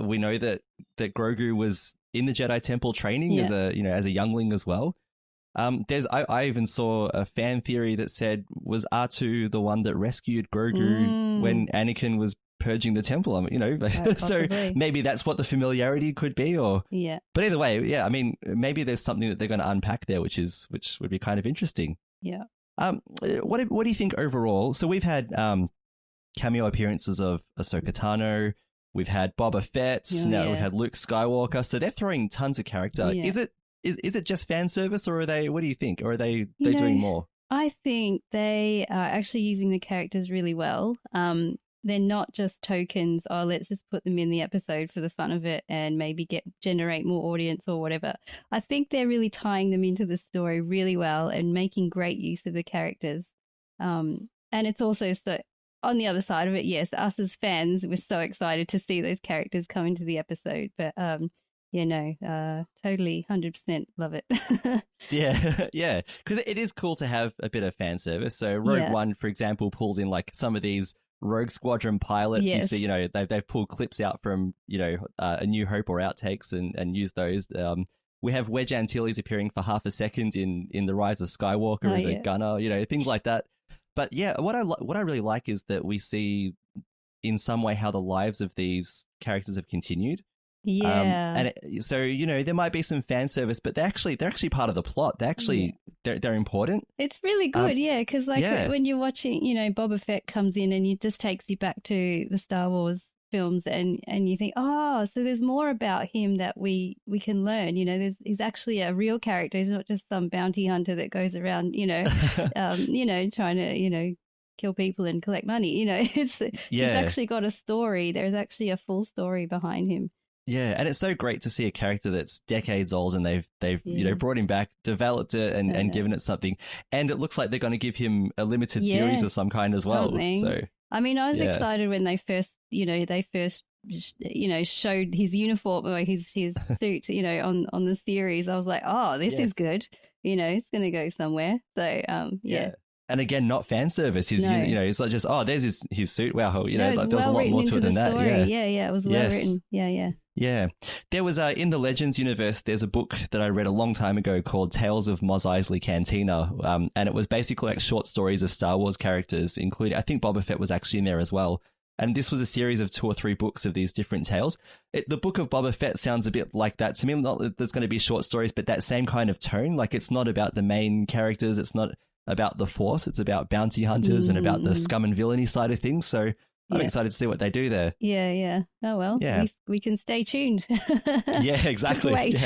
we know that Grogu was in the Jedi Temple training as a youngling as well. I even saw a fan theory that said, was R2 the one that rescued Grogu when Anakin was purging the temple? So maybe that's what the familiarity could be, or But either way, I mean, maybe there's something that they're going to unpack there, which would be kind of interesting. Yeah. What do you think overall? So we've had cameo appearances of Ahsoka Tano. We've had Boba Fett. We've had Luke Skywalker. So they're throwing tons of character. Yeah. Is it just fan service, or are they? What do you think? Or are they doing more? I think they are actually using the characters really well. They're not just tokens. Oh, let's just put them in the episode for the fun of it and maybe generate more audience or whatever. I think they're really tying them into the story really well and making great use of the characters. And it's also so. On the other side of it, yes, us as fans, we're so excited to see those characters come into the episode. But totally 100% love it. Yeah, because it is cool to have a bit of fan service. So Rogue One, for example, pulls in like some of these Rogue Squadron pilots. Yes. You see, they've pulled clips out from A New Hope or outtakes and used those. We have Wedge Antilles appearing for half a second in The Rise of Skywalker as a gunner. Things like that. But yeah, what I really like is that we see in some way how the lives of these characters have continued. Yeah. So there might be some fan service, but they're actually part of the plot. They're important. It's really good, because when you're watching, Boba Fett comes in and it just takes you back to the Star Wars films, and you think, oh, so there's more about him that we can learn. He's actually a real character. He's not just some bounty hunter that goes around, trying to, kill people and collect money. He's actually got a story. There's actually a full story behind him. Yeah, and it's so great to see a character that's decades old, and they've brought him back, developed it, and given it something. And it looks like they're going to give him a limited series of some kind as well. Something. So I mean, I was excited when they first showed his uniform or his suit, on the series. I was like, oh, this is good. It's going to go somewhere. So yeah. And again, not fan service. It's not just, oh, there's his suit. Wow, there was a lot more to it than that. Yeah, it was well written. Yeah. There was in the Legends universe, there's a book that I read a long time ago called Tales of Mos Eisley Cantina. And it was basically like short stories of Star Wars characters, including, I think Boba Fett was actually in there as well. And this was a series of 2 or 3 books of these different tales. The book of Boba Fett sounds a bit like that to me. Not that there's going to be short stories, but that same kind of tone. Like, it's not about the main characters. It's not about the Force. It's about bounty hunters and about the scum and villainy side of things. So I'm excited to see what they do there. Yeah. Oh, well, at least we can stay tuned. Yeah, exactly. Wait.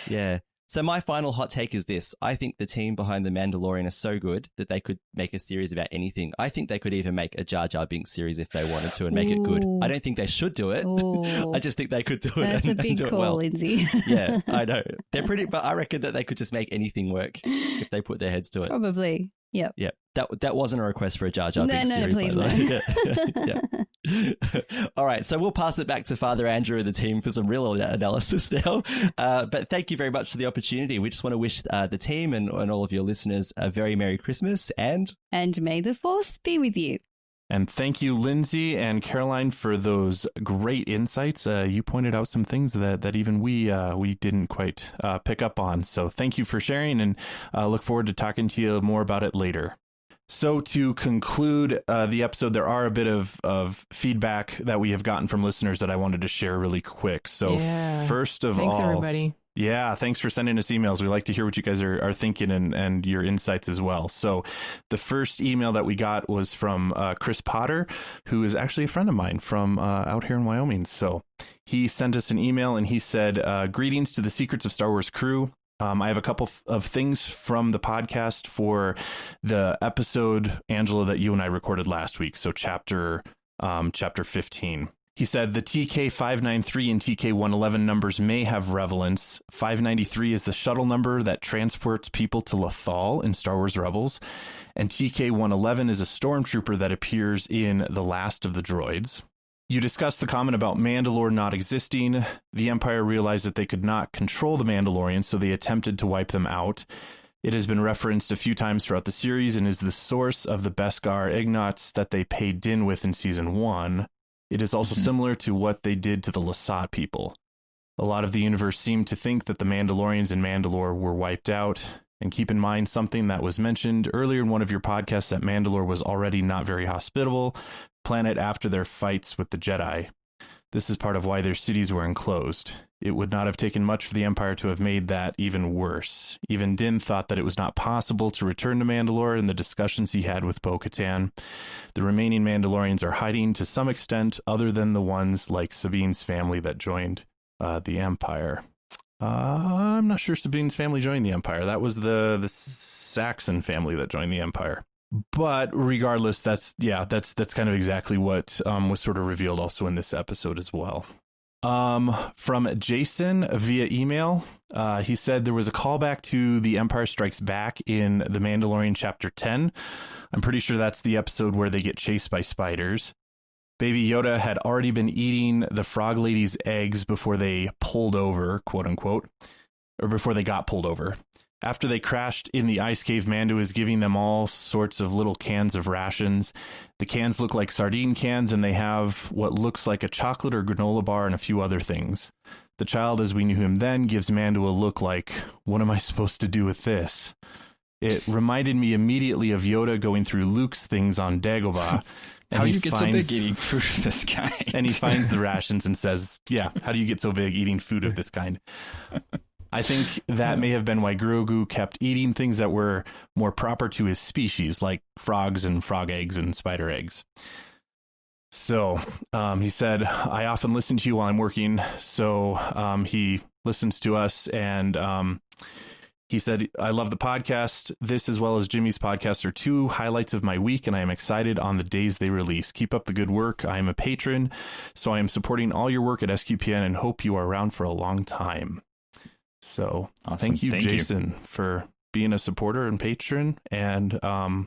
Yeah. So my final hot take is this. I think the team behind The Mandalorian is so good that they could make a series about anything. I think they could even make a Jar Jar Binks series if they wanted to and make it good. I don't think they should do it. I just think they could do it That's and a big do call, it well. Lindsay. Yeah, I know. They're pretty, but I reckon that they could just make anything work if they put their heads to it. Probably. Yep. Yeah. That wasn't a request for a Jar Jar Binks series, please, by the way. Yeah. All right, so we'll pass it back to Father Andrew and the team for some real analysis now. But thank you very much for the opportunity. We just want to wish the team and all of your listeners a very Merry Christmas and may the Force be with you. And thank you, Lindsay and Caroline, for those great insights. You pointed out some things that even we didn't quite pick up on. So thank you for sharing, and look forward to talking to you more about it later. So to conclude the episode, there are a bit of feedback that we have gotten from listeners that I wanted to share really quick. So first of all, thanks everybody. Yeah, thanks for sending us emails. We like to hear what you guys are thinking and your insights as well. So the first email that we got was from Chris Potter, who is actually a friend of mine from out here in Wyoming. So he sent us an email and he said, greetings to the Secrets of Star Wars crew. I have a couple of things from the podcast for the episode, Angela, that you and I recorded last week. So chapter 15. He said the TK593 and TK111 numbers may have relevance. 593 is the shuttle number that transports people to Lothal in Star Wars Rebels, and TK111 is a stormtrooper that appears in The Last of the Droids. You discussed the comment about Mandalore not existing. The Empire realized that they could not control the Mandalorians, so they attempted to wipe them out. It has been referenced a few times throughout the series and is the source of the Beskar Ignots that they paid Din with in Season 1. It is also similar to what they did to the Lasat people. A lot of the universe seemed to think that the Mandalorians in Mandalore were wiped out. And keep in mind something that was mentioned earlier in one of your podcasts, that Mandalore was already not very hospitable planet after their fights with the Jedi. This is part of why their cities were enclosed. It would not have taken much for the Empire to have made that even worse. Even Din thought that it was not possible to return to Mandalore in the discussions he had with Bo-Katan. The remaining Mandalorians are hiding to some extent, other than the ones like Sabine's family that joined the Empire. I'm not sure Sabine's family joined the Empire. That was the Saxon family that joined the Empire. But regardless, that's kind of exactly what was sort of revealed also in this episode as well. From Jason via email, he said there was a callback to The Empire Strikes Back in The Mandalorian Chapter 10. I'm pretty sure that's the episode where they get chased by spiders. Baby Yoda had already been eating the Frog Lady's eggs before they pulled over, quote unquote, or before they got pulled over. After they crashed in the ice cave, Mando is giving them all sorts of little cans of rations. The cans look like sardine cans, and they have what looks like a chocolate or granola bar and a few other things. The child, as we knew him then, gives Mando a look like, what am I supposed to do with this? It reminded me immediately of Yoda going through Luke's things on Dagobah. How do you get so big eating food of this kind? And he finds the rations and says, yeah, how do you get so big eating food of this kind? I think that may have been why Grogu kept eating things that were more proper to his species, like frogs and frog eggs and spider eggs. So he said, I often listen to you while I'm working. So he listens to us, and he said, I love the podcast. This, as well as Jimmy's podcast, are two highlights of my week, and I am excited on the days they release. Keep up the good work. I am a patron, so I am supporting all your work at SQPN and hope you are around for a long time. So awesome. Thank you, Jason, for being a supporter and patron, and for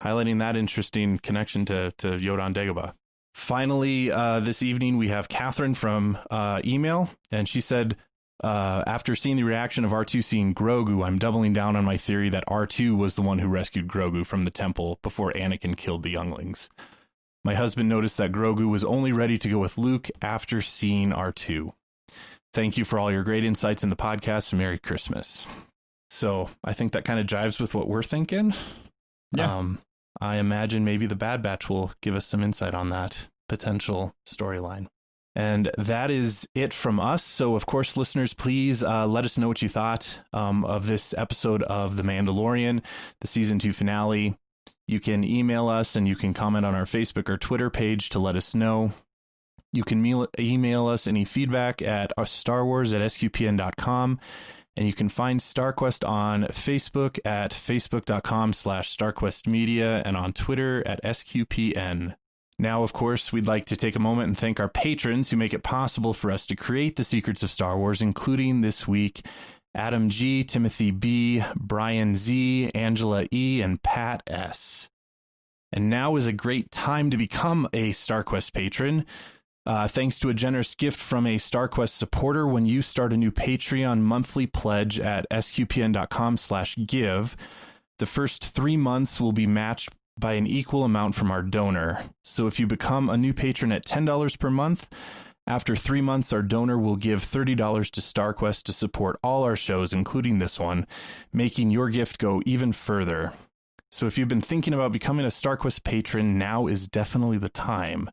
highlighting that interesting connection to Yoda on Dagobah. Finally, this evening we have Catherine from email, and she said, after seeing the reaction of R2 seeing Grogu, I'm doubling down on my theory that R2 was the one who rescued Grogu from the temple before Anakin killed the younglings. My husband noticed that Grogu was only ready to go with Luke after seeing R2. Thank you for all your great insights in the podcast. Merry Christmas. So I think that kind of jives with what we're thinking. Yeah. I imagine maybe the Bad Batch will give us some insight on that potential storyline. And that is it from us. So, of course, listeners, please let us know what you thought of this episode of The Mandalorian, the Season 2 finale. You can email us and you can comment on our Facebook or Twitter page to let us know. You can email us any feedback at starwars@sqpn.com. And you can find StarQuest on Facebook at facebook.com/StarQuestMedia and on Twitter at SQPN. Now, of course, we'd like to take a moment and thank our patrons who make it possible for us to create the Secrets of Star Wars, including this week, Adam G., Timothy B., Brian Z., Angela E., and Pat S. And now is a great time to become a StarQuest patron. Thanks to a generous gift from a StarQuest supporter when you start a new Patreon monthly pledge at sqpn.com/give. The first 3 months will be matched by an equal amount from our donor. So if you become a new patron at $10 per month, after 3 months, our donor will give $30 to StarQuest to support all our shows, including this one, making your gift go even further. So if you've been thinking about becoming a StarQuest patron, now is definitely the time.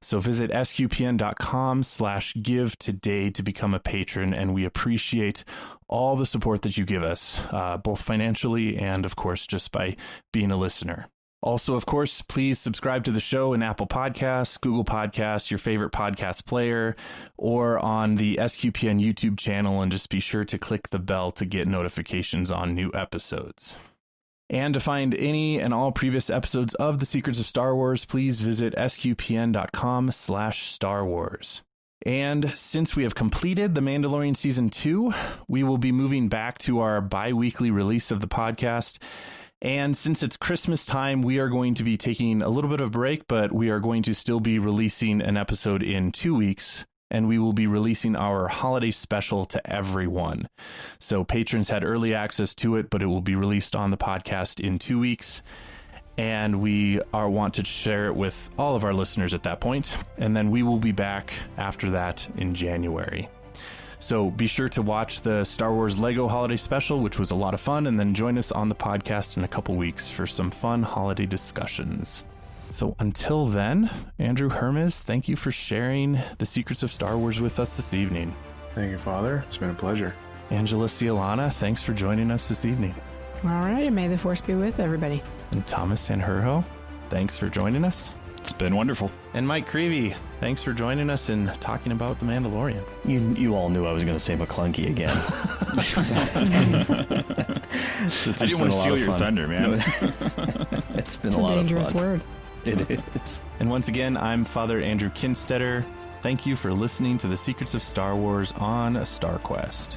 So visit sqpn.com/give today to become a patron, and we appreciate all the support that you give us, both financially and, of course, just by being a listener. Also, of course, please subscribe to the show in Apple Podcasts, Google Podcasts, your favorite podcast player, or on the SQPN YouTube channel, and just be sure to click the bell to get notifications on new episodes. And to find any and all previous episodes of The Secrets of Star Wars, please visit sqpn.com/Star Wars. And since we have completed The Mandalorian Season 2, we will be moving back to our bi-weekly release of the podcast. And since it's Christmas time, we are going to be taking a little bit of a break, but we are going to still be releasing an episode in 2 weeks, and we will be releasing our holiday special to everyone. So patrons had early access to it, but it will be released on the podcast in 2 weeks. And we want to share it with all of our listeners at that point. And then we will be back after that in January. So be sure to watch the Star Wars Lego Holiday Special, which was a lot of fun, and then join us on the podcast in a couple weeks for some fun holiday discussions. So until then, Andrew Hermes, thank you for sharing the secrets of Star Wars with us this evening. Thank you, Father. It's been a pleasure. Angela Cialana, thanks for joining us this evening. All right, and may the Force be with everybody. And Thomas Sanjurjo, thanks for joining us. It's been wonderful. And Mike Creevy, thanks for joining us and talking about The Mandalorian. You all knew I was going to say McClunky again. I didn't want to steal your thunder, man. It's been a lot of fun. It's a dangerous word. It is. And once again, I'm Father Andrew Kinstetter. Thank you for listening to The Secrets of Star Wars on StarQuest.